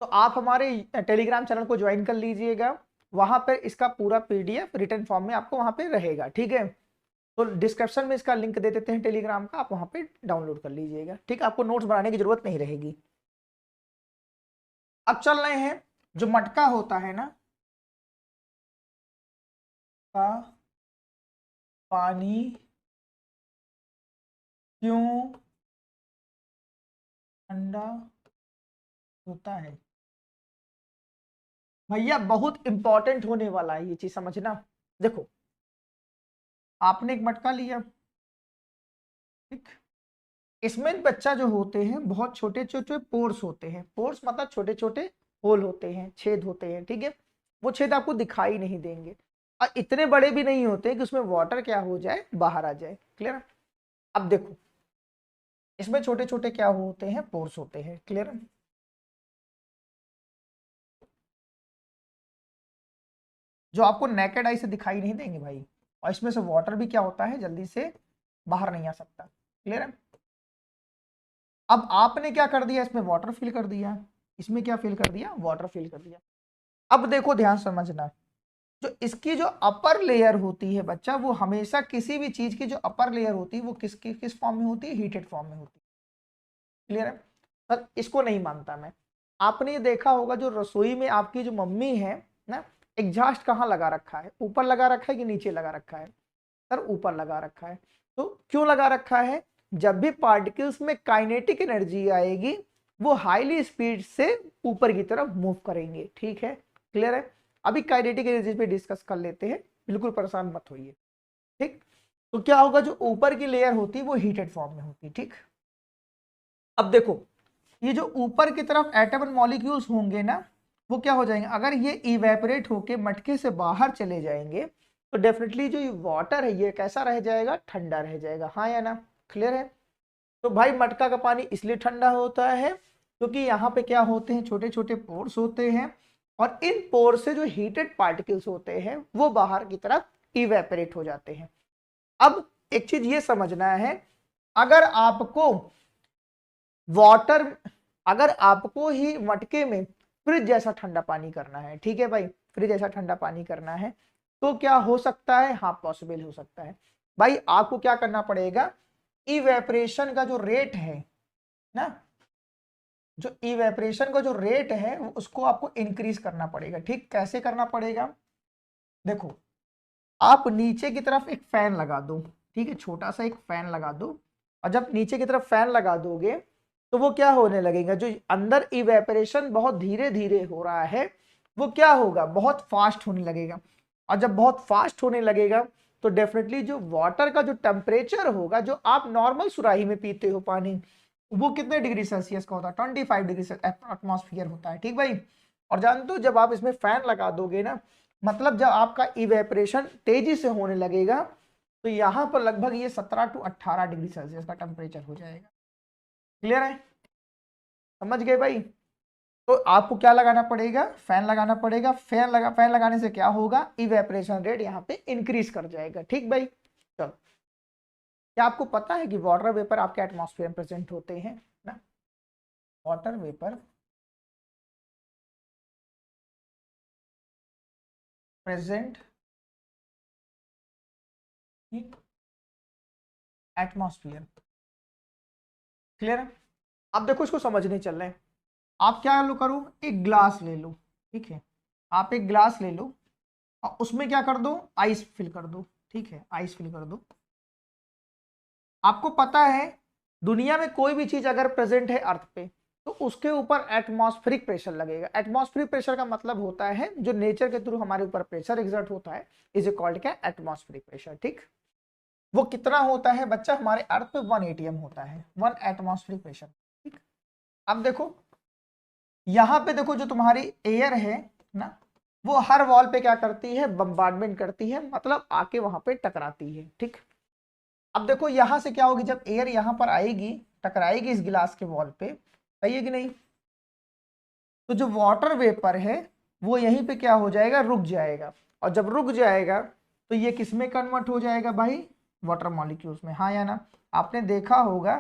तो आप हमारे टेलीग्राम चैनल को ज्वाइन कर लीजिएगा, वहां पर इसका पूरा पीडीएफ रिटन फॉर्म में आपको वहां पे रहेगा। ठीक है, तो डिस्क्रिप्शन में इसका लिंक दे देते हैं टेलीग्राम का, आप वहां पे डाउनलोड कर लीजिएगा। ठीक, आपको नोट्स बनाने की जरूरत नहीं रहेगी। अब चल रहे हैं जो मटका होता है ना का पानी क्यों ठंडा होता है। भैया बहुत इंपॉर्टेंट होने वाला है ये चीज समझना। देखो आपने एक मटका लिया, ठीक, इसमें बच्चा जो होते हैं बहुत छोटे छोटे पोर्स होते हैं। पोर्स मतलब छोटे छोटे होल होते हैं, छेद होते हैं। ठीक है, वो छेद आपको दिखाई नहीं देंगे और इतने बड़े भी नहीं होते कि उसमें वाटर क्या हो जाए, बाहर आ जाए। क्लियर? अब देखो इसमें छोटे छोटे क्या होते हैं, पोर्स होते हैं। क्लियर? जो आपको नेकेड आई से दिखाई नहीं देंगे भाई, और इसमें से वाटर भी क्या होता है, जल्दी से बाहर नहीं आ सकता। क्लियर है? अब आपने क्या कर दिया, इसमें वाटर फिल कर दिया, इसमें क्या फिल कर दिया, वाटर फिल कर दिया। अब देखो ध्यान समझना, जो इसकी जो अपर लेयर होती है बच्चा, वो हमेशा किसी भी चीज की जो अपर लेयर होती है वो किस फॉर्म में होती है, हीटेड फॉर्म में होती है। क्लियर है? पर इसको नहीं मानता मैं। आपने ये देखा होगा जो रसोई में आपकी जो मम्मी है ना, एग्जॉस्ट कहाँ लगा रखा है, ऊपर लगा रखा है कि नीचे लगा रखा है? सर ऊपर लगा रखा है। तो क्यों लगा रखा है? जब भी पार्टिकल्स में काइनेटिक एनर्जी आएगी वो हाईली स्पीड से ऊपर की तरफ मूव करेंगे। ठीक है, क्लियर है? अभी काइनेटिक एनर्जी पे डिस्कस कर लेते हैं, बिल्कुल परेशान मत होइए। ठीक, तो क्या होगा, जो ऊपर की लेयर होती है वो हीटेड फॉर्म में होती है। ठीक, अब देखो ये जो ऊपर की तरफ एटम एंड मॉलिक्यूल्स होंगे ना, वो क्या हो जाएंगे, अगर ये इवेपोरेट होके मटके से बाहर चले जाएंगे तो डेफिनेटली जो ये वाटर है ये कैसा रह जाएगा, ठंडा रह जाएगा। हाँ या ना? क्लियर है? तो भाई मटका का पानी इसलिए ठंडा होता है क्योंकि यहाँ पे क्या होते हैं, छोटे छोटे पोर्स होते हैं, और इन पोर से जो हीटेड पार्टिकल्स होते हैं वो बाहर की तरफ इवेपोरेट हो जाते हैं। अब एक चीज ये समझना है, अगर आपको वाटर, अगर आपको ही मटके में फ्रिज जैसा ठंडा पानी करना है, ठीक है भाई, फ्रिज जैसा ठंडा पानी करना है, तो क्या हो सकता है, हाँ पॉसिबल हो सकता है। भाई आपको क्या करना पड़ेगा, इवेपोरेशन का जो रेट है ना, जो इवेपोरेशन का जो रेट है उसको आपको इंक्रीज करना पड़ेगा। ठीक, कैसे करना पड़ेगा? देखो आप नीचे की तरफ एक फैन लगा दो, ठीक है, छोटा सा एक फैन लगा दो, और जब नीचे की तरफ फैन लगा दोगे तो वो क्या होने लगेगा, जो अंदर इवेपोरेशन बहुत धीरे धीरे हो रहा है वो क्या होगा, बहुत फास्ट होने लगेगा। और जब बहुत फास्ट होने लगेगा तो डेफिनेटली जो वाटर का जो टेम्परेचर होगा, जो आप नॉर्मल सुराही में पीते हो पानी, वो कितने डिग्री सेल्सियस का होता है, 25 डिग्री एटमॉस्फेयर होता है। ठीक भाई, और जानते हो जब आप इसमें फैन लगा दोगे ना, मतलब जब आपका इवेपोरेशन तेजी से होने लगेगा तो यहां पर लगभग ये 17 टू 18 डिग्री सेल्सियस का टेम्परेचर हो जाएगा। क्लियर है? समझ गए भाई? तो आपको क्या लगाना पड़ेगा, फैन लगाना पड़ेगा। फैन लगाने से क्या होगा, इवेपरेशन रेट यहाँ पे इंक्रीज कर जाएगा। ठीक भाई, चलो। क्या आपको पता है कि वाटर वेपर आपके एटमॉस्फेयर में प्रेजेंट होते हैं ना, water vapour present in atmosphere. Clear है? अब देखो इसको समझने चल रहे हैं। आप क्या लो करो, एक ग्लास ले लो, ठीक है, आप एक ग्लास ले लो और उसमें क्या कर दो, आइस फिल कर दो। ठीक है, आइस फिल कर दो। आपको पता है दुनिया में कोई भी चीज अगर प्रेजेंट है अर्थ पे तो उसके ऊपर एटमॉस्फेरिक प्रेशर लगेगा। एटमॉस्फेरिक प्रेशर का मतलब होता है जो नेचर के थ्रू हमारे ऊपर प्रेशर एग्जर्ट होता है, इज कॉल्ड क्या, एटमॉस्फेरिक प्रेशर। ठीक, वो कितना होता है बच्चा, हमारे अर्थ पे 1 एटीएम होता है, 1 एटमॉस्फेरिक प्रेशर। ठीक, अब देखो यहाँ पे देखो जो तुम्हारी एयर है ना, वो हर वॉल पे क्या करती है, बम्बार्डमेंट करती है, मतलब आके वहां पे टकराती है। ठीक, अब देखो यहां से क्या होगी, जब एयर यहां पर आएगी, टकराएगी इस गिलास के वॉल पे, सही है कि नहीं, तो जो वाटर वेपर है वो यहीं पे क्या हो जाएगा, रुक जाएगा। और जब रुक जाएगा तो ये किस में कन्वर्ट हो जाएगा भाई, वाटर मॉलिक्यूल्स में। हाँ या ना? आपने देखा होगा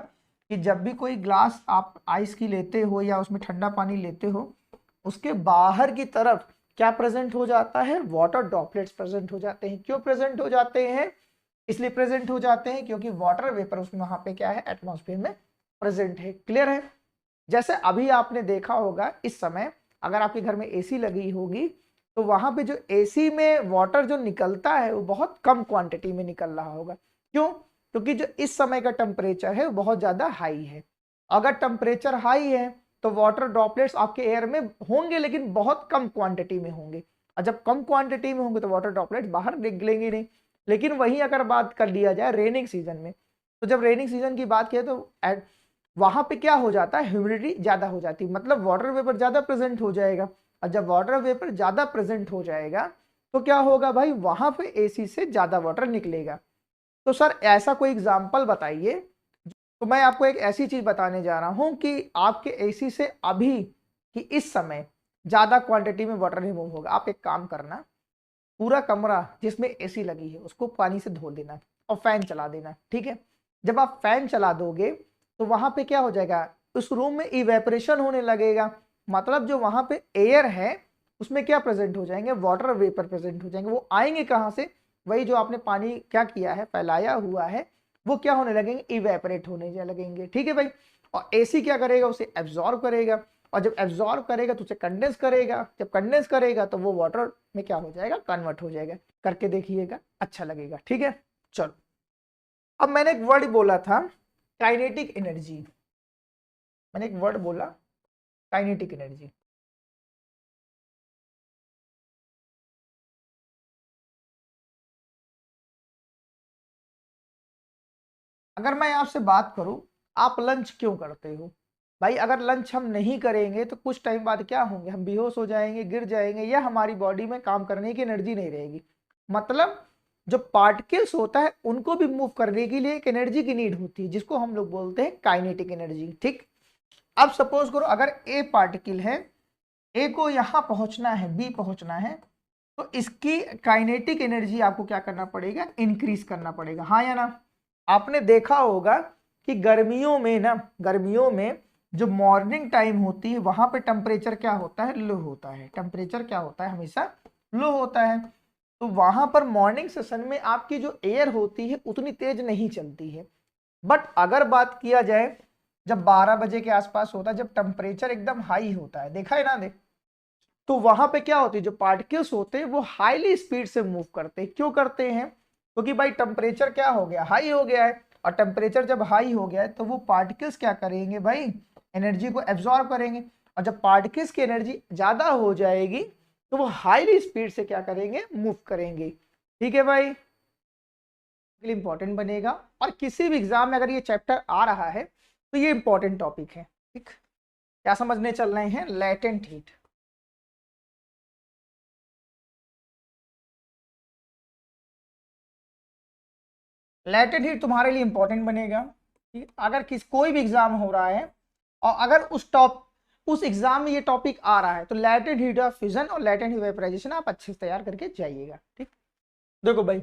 कि जब भी कोई ग्लास आप आइस की लेते हो या उसमें ठंडा पानी लेते हो, उसके बाहर की तरफ क्या प्रेजेंट हो जाता है, वाटर ड्रॉपलेट्स प्रेजेंट हो जाते हैं। क्यों प्रेजेंट हो जाते हैं, इसलिए प्रेजेंट हो जाते हैं क्योंकि वाटर वेपर उसमें वहां पे क्या है, एटमॉस्फेयर में प्रेजेंट है। क्लियर है? जैसे अभी आपने देखा होगा इस समय अगर आपके घर में एसी लगी होगी तो वहां पे जो एसी में वाटर जो निकलता है वो बहुत कम क्वांटिटी में निकल रहा होगा। क्यों? क्योंकि जो इस समय का टेम्परेचर है वो बहुत ज्यादा हाई है। अगर टेम्परेचर हाई है तो वाटर ड्रॉपलेट्स आपके एयर में होंगे लेकिन बहुत कम क्वांटिटी में होंगे, और जब कम क्वांटिटी में होंगे तो वाटर ड्रॉपलेट्स बाहर निकलेंगे नहीं। लेकिन वही अगर बात कर लिया जाए रेनिंग सीजन में, तो जब रेनिंग सीजन की बात किया तो वहां पे क्या हो जाता है, ह्यूमिडिटी ज्यादा हो जाती है, मतलब वाटर वेपर ज्यादा प्रेजेंट हो जाएगा। और जब वाटर वेपर ज्यादा प्रेजेंट हो जाएगा तो क्या होगा भाई, वहां पे एसी से ज्यादा वाटर निकलेगा। तो सर ऐसा कोई एग्जांपल बताइए। तो मैं आपको एक ऐसी चीज बताने जा रहा हूं कि आपके एसी से अभी कि इस समय ज्यादा क्वांटिटी में वाटर रिमूव होगा। आप एक काम करना, पूरा कमरा जिसमें एसी लगी है उसको पानी से धो देना और फैन चला देना। ठीक है, जब आप फैन चला दोगे तो वहां पे क्या हो जाएगा, उस रूम में इवेपरेशन होने लगेगा, मतलब जो वहां पे एयर है उसमें क्या प्रेजेंट हो जाएंगे, वाटर वेपर प्रेजेंट हो जाएंगे। वो आएंगे कहां से, वही जो आपने पानी क्या किया है, फैलाया हुआ है, वो क्या होने लगेंगे, इवेपरेट होने लगेंगे। ठीक है भाई, और एसी क्या करेगा, उसे एब्जॉर्ब करेगा, और जब एब्जॉर्ब करेगा तो उसे कंडेंस करेगा, जब कंडेंस करेगा तो वो वाटर में क्या हो जाएगा, कन्वर्ट हो जाएगा। करके देखिएगा, अच्छा लगेगा। ठीक है, चलो। अब मैंने एक वर्ड बोला था, काइनेटिक एनर्जी। मैंने एक वर्ड बोला, काइनेटिक एनर्जी। अगर मैं आपसे बात करूं, आप लंच क्यों करते हो भाई, अगर लंच हम नहीं करेंगे तो कुछ टाइम बाद क्या होंगे, हम बेहोश हो जाएंगे, गिर जाएंगे, या हमारी बॉडी में काम करने की एनर्जी नहीं रहेगी। मतलब जो पार्टिकल्स होता है उनको भी मूव करने के लिए एक एनर्जी की नीड होती है जिसको हम लोग बोलते हैं काइनेटिक एनर्जी। ठीक, अब सपोज करो अगर ए पार्टिकल है, ए को यहां पहुंचना है, बी पहुंचना है, तो इसकी काइनेटिक एनर्जी आपको क्या करना पड़ेगा, इंक्रीज करना पड़ेगा। हाँ या ना? आपने देखा होगा कि गर्मियों में ना, गर्मियों में जो मॉर्निंग टाइम होती है वहां पे टेम्परेचर क्या होता है, लो होता है। टेम्परेचर क्या होता है, हमेशा लो होता है। तो वहां पर मॉर्निंग सेशन में आपकी जो एयर होती है उतनी तेज नहीं चलती है। बट अगर बात किया जाए जब 12 बजे के आसपास होता है, जब टेम्परेचर एकदम हाई होता है, देखा है ना, देख, तो वहां पे क्या होती है, जो पार्टिकल्स होते हैं वो हाईली स्पीड से मूव करते हैं। क्यों करते हैं, क्योंकि भाई टेम्परेचर क्या हो गया, हाई हो गया है, और टेम्परेचर जब हाई हो गया है तो वो पार्टिकल्स क्या करेंगे भाई, एनर्जी को एब्जॉर्ब करेंगे, और जब पार्टिकल्स की एनर्जी ज्यादा हो जाएगी तो वो हाईली स्पीड से क्या करेंगे, मूव करेंगे। ठीक है भाई, इंपॉर्टेंट बनेगा, और किसी भी एग्जाम में अगर ये चैप्टर आ रहा है तो ये इंपॉर्टेंट टॉपिक है। ठीक, क्या समझने चल रहे हैं, लैटेंट हीट। लैटेंट हीट तुम्हारे लिए इंपॉर्टेंट बनेगा। ठीक, अगर कोई भी एग्जाम हो रहा है और अगर उस उस एग्जाम में ये टॉपिक आ रहा है, तो लैटेंट हीट ऑफ फ्यूजन और लैटेंट हीट वेपराइजेशन आप अच्छे से तैयार करके जाइएगा। ठीक, देखो भाई,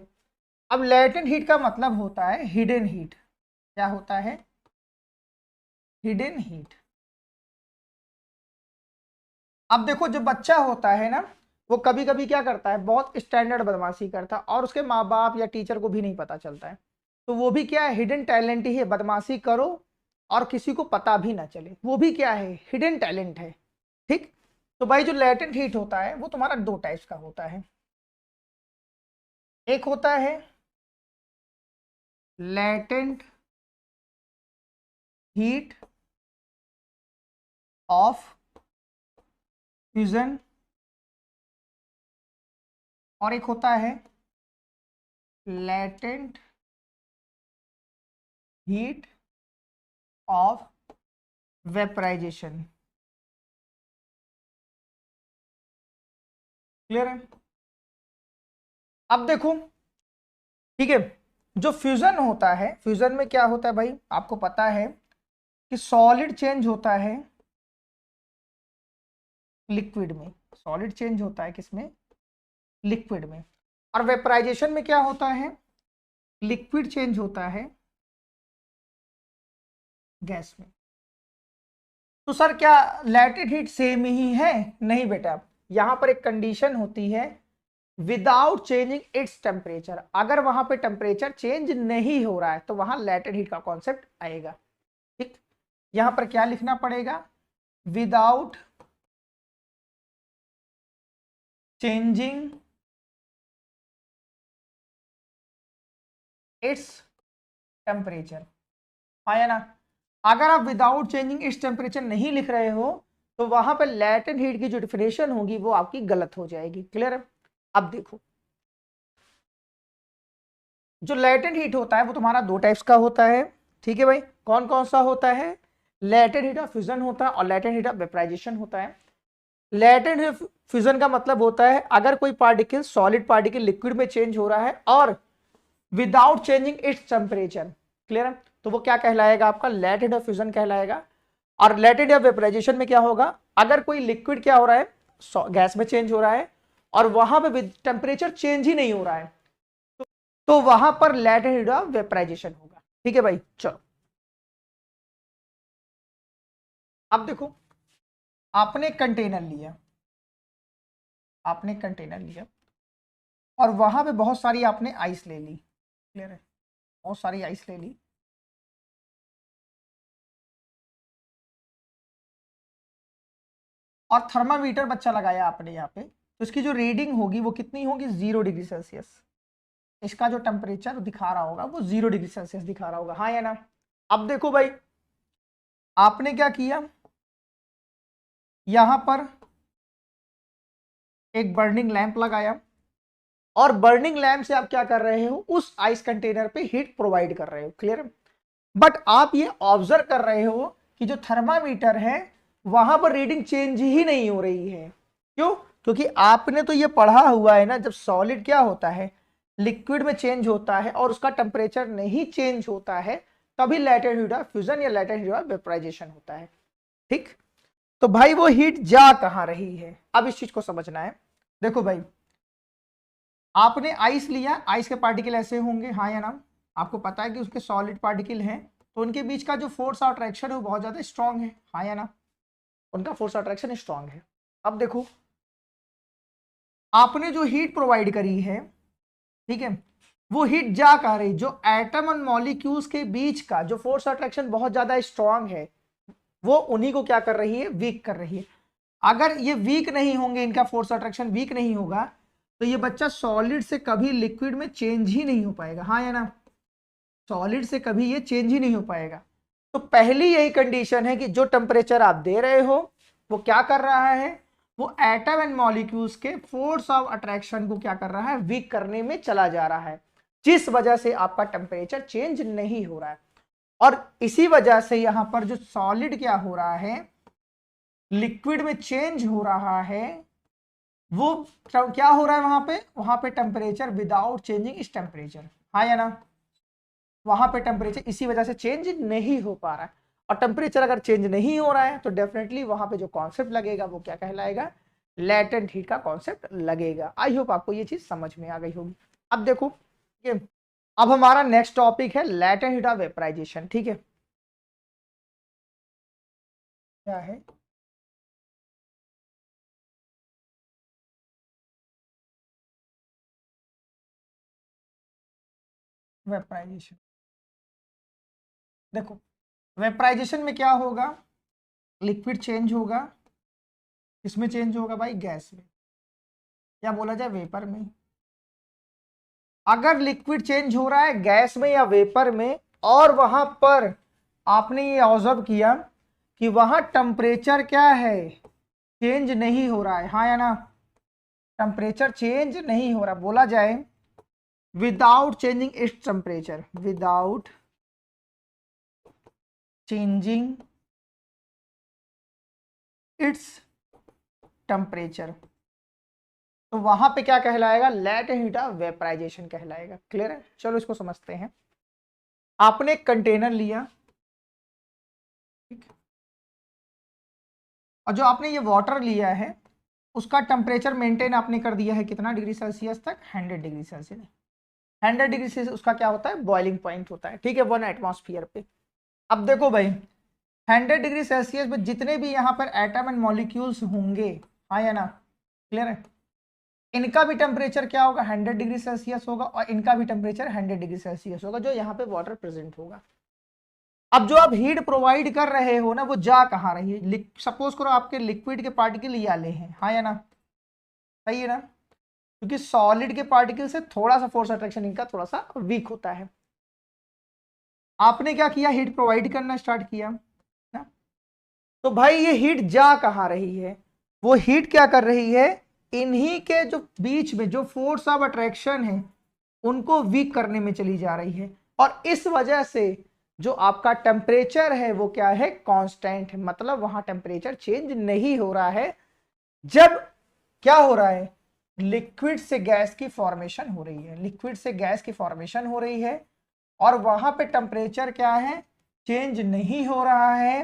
अब लैटेंट हीट का मतलब होता है हिडन हीट। क्या होता है? Hidden heat. अब देखो, जो बच्चा होता है ना, वो कभी कभी क्या करता है, बहुत स्टैंडर्ड बदमाशी करता है और उसके माँ बाप या टीचर को भी नहीं पता चलता है, तो वो भी क्या है, हिडन टैलेंट ही है। बदमाशी करो और किसी को पता भी ना चले, वो भी क्या है, हिडन टैलेंट है। ठीक, तो भाई जो लैटेंट हीट होता है वो तुम्हारा दो टाइप्स का होता है। एक होता है लैटेंट हीट ऑफ फ्यूजन और एक होता है latent heat of vaporisation. Clear है? अब देखो, ठीक है, जो फ्यूजन होता है, फ्यूजन में क्या होता है भाई, आपको पता है कि सॉलिड चेंज होता है लिक्विड में। सॉलिड चेंज होता है किसमें? लिक्विड में। और वेपराइजेशन में क्या होता है? लिक्विड चेंज होता है गैस में। तो सर क्या लैटेंट हीट सेम ही है? नहीं बेटा, यहां पर एक कंडीशन होती है, विदाउट चेंजिंग इट्स टेम्परेचर। अगर वहां पे टेम्परेचर चेंज नहीं हो रहा है तो वहां लैटेंट हीट का कॉन्सेप्ट आएगा। ठीक, यहां पर क्या लिखना पड़ेगा, विदाउट चेंजिंग इट्स टेम्परेचर। आया ना? अगर आप विदाउट चेंजिंग इट्स टेम्परेचर नहीं लिख रहे हो तो वहां पर लैटेंट हीट की जो डिफिनेशन होगी वो आपकी गलत हो जाएगी। क्लियर है? अब देखो, जो लैटेंट हीट होता है वो तुम्हारा दो टाइप्स का होता है। ठीक है भाई, कौन कौन सा होता है? लैटेंट हीट ऑफ फ्यूजन होता है और लैटेंट हीट ऑफ वेपराइजेशन होता है। लैटेंट हीट ऑफ फ्यूजन का मतलब होता है अगर कोई पार्टिकल, सॉलिड पार्टिकल लिक्विड में चेंज हो रहा है और without changing its temperature. Clear है? तो वो क्या कहलाएगा, आपका लैटेंट ऑफ फ्यूजन कहलाएगा। और लैटेंट ऑफ वेपराइजेशन में क्या होगा, अगर कोई लिक्विड क्या हो रहा है, गैस में चेंज हो रहा है और वहां पे टेम्परेचर चेंज ही नहीं हो रहा है, तो वहां पर लैटेंट हीट ऑफ वेपराइजेशन होगा। ठीक है भाई, चलो अब देखो, आपने कंटेनर लिया, आपने कंटेनर लिया और वहां पे बहुत सारी आपने आइस ले ली। क्लियर है? बहुत सारी आइस ले ली और थर्मामीटर बच्चा लगाया आपने यहाँ पे, तो इसकी जो रीडिंग होगी वो कितनी होगी, 0 डिग्री सेल्सियस। इसका जो टेम्परेचर दिखा रहा होगा वो 0 डिग्री सेल्सियस दिखा रहा होगा। हाँ या ना? अब देखो भाई, आपने क्या किया, यहां पर एक बर्निंग लैंप लगाया और बर्निंग लैंप से आप क्या कर रहे हो, उस आइस कंटेनर पे हीट प्रोवाइड कर रहे हो। क्लियर? बट आप ये ऑब्जर्व कर रहे हो कि जो थर्मामीटर है वहां पर रीडिंग चेंज ही नहीं हो रही है। क्यों? क्योंकि आपने तो ये पढ़ा हुआ है ना, जब सॉलिड क्या होता है, लिक्विड में चेंज होता है और उसका टेम्परेचर नहीं चेंज होता है, तभी लैटेंट हीट ऑफ फ्यूजन या लैटेंट हीट ऑफ वेपराइजेशन होता है। ठीक, तो भाई वो हीट जा कहां रही है, अब इस चीज को समझना है। देखो भाई, आपने आइस लिया, आइस के पार्टिकल ऐसे होंगे, हाँ या ना? आपको पता है कि उसके सॉलिड पार्टिकल हैं, तो उनके बीच का जो फोर्स ऑफ अट्रैक्शन है वो बहुत ज्यादा स्ट्रांग है। हाँ या ना? उनका फोर्स ऑफ अट्रैक्शन स्ट्रांग है। अब देखो, आपने जो हीट प्रोवाइड करी है, ठीक है, वो हीट जा कहां रही, जो एटम और मॉलिक्यूल्स के बीच का जो फोर्स ऑफ अट्रैक्शन बहुत ज्यादा स्ट्रांग है, वो उन्हीं को क्या कर रही है, वीक कर रही है। अगर ये वीक नहीं होंगे, इनका फोर्स अट्रैक्शन वीक नहीं होगा, तो ये बच्चा सॉलिड से कभी लिक्विड में चेंज ही नहीं हो पाएगा। हाँ या ना? सॉलिड से कभी ये चेंज ही नहीं हो पाएगा। तो पहली यही कंडीशन है कि जो टेम्परेचर आप दे रहे हो वो क्या कर रहा है, वो एटम एंड मॉलिक्यूल्स के फोर्स ऑफ अट्रैक्शन को क्या कर रहा है, वीक करने में चला जा रहा है, जिस वजह से आपका टेम्परेचर चेंज नहीं हो रहा है। और इसी वजह से यहां पर जो सॉलिड क्या हो रहा है, लिक्विड में चेंज हो रहा है, वो क्या हो रहा है वहां पे टेम्परेचर विदाउट चेंजिंग इस टेम्परेचर। हाँ या ना? वहां पे टेम्परेचर इसी वजह से चेंज नहीं हो पा रहा है। और टेम्परेचर अगर चेंज नहीं हो रहा है तो डेफिनेटली वहां पे जो कॉन्सेप्ट लगेगा वो क्या कहलाएगा, लैटेंट हीट का कॉन्सेप्ट लगेगा। आई होप आपको ये चीज समझ में आ गई होगी। अब देखो ये, अब हमारा नेक्स्ट टॉपिक है लैटेंट हीट ऑफ वेपराइजेशन। ठीक है, क्या है वेपराइजेशन? देखो वेपराइजेशन में क्या होगा, लिक्विड चेंज होगा, किसमें चेंज होगा भाई, गैस में, या बोला जाए वेपर में। अगर लिक्विड चेंज हो रहा है गैस में या वेपर में, और वहां पर आपने ये ऑब्जर्व किया कि वहां टेम्परेचर क्या है, चेंज नहीं हो रहा है, हाँ या ना, टेम्परेचर चेंज नहीं हो रहा, बोला जाए without changing its temperature, without changing its temperature, तो वहां पे क्या कहलाएगा, लैटेंट हीट ऑफ वेपराइजेशन कहलाएगा। क्लियर है, चलो इसको समझते हैं। आपने एक कंटेनर लिया, ठीक, और जो आपने ये वाटर लिया है उसका टेम्परेचर मेंटेन आपने कर दिया है कितना डिग्री सेल्सियस तक, 100 डिग्री सेल्सियस। 100 डिग्री सेल्सियस उसका क्या होता है, बॉइलिंग पॉइंट होता है, ठीक है, 1 एटमॉस्फेयर पे। अब देखो भाई 100 डिग्री सेल्सियस में जितने भी यहाँ पर एटम एंड मॉलिक्यूल्स होंगे, हाँ या ना, क्लियर है, इनका भी टेम्परेचर क्या होगा, 100 डिग्री सेल्सियस होगा, और इनका भी टेम्परेचर 100 डिग्री सेल्सियस होगा, जो यहाँ पे वाटर प्रेजेंट होगा। अब जो आप हीट प्रोवाइड कर रहे हो ना, वो जा कहाँ रही है, सपोज करो आपके लिक्विड के पार्टिकल ये आले हैं, हाँ या ना, सही है ना, क्योंकि सॉलिड के पार्टिकल से थोड़ा सा फोर्स अट्रैक्शन इनका थोड़ा सा वीक होता है। आपने क्या किया, हीट प्रोवाइड करना स्टार्ट किया ना, तो भाई ये हीट जा कहाँ रही है, वो हीट क्या कर रही है, इन्हीं के जो बीच में जो फोर्स ऑफ अट्रैक्शन है उनको वीक करने में चली जा रही है, और इस वजह से जो आपका टेम्परेचर है वो क्या है, कांस्टेंट है, मतलब वहां टेम्परेचर चेंज नहीं हो रहा है। जब क्या हो रहा है, लिक्विड से गैस की फॉर्मेशन हो रही है, लिक्विड से गैस की फॉर्मेशन हो रही है, और वहां पे टेम्परेचर क्या है, चेंज नहीं हो रहा है,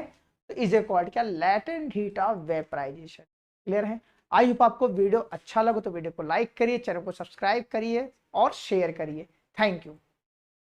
तो इज इक्वल क्या, latent heat of vaporisation. Clear है। आई होप आपको वीडियो अच्छा लगे तो वीडियो को लाइक करिए, चैनल को सब्सक्राइब करिए और शेयर करिए। Thank you.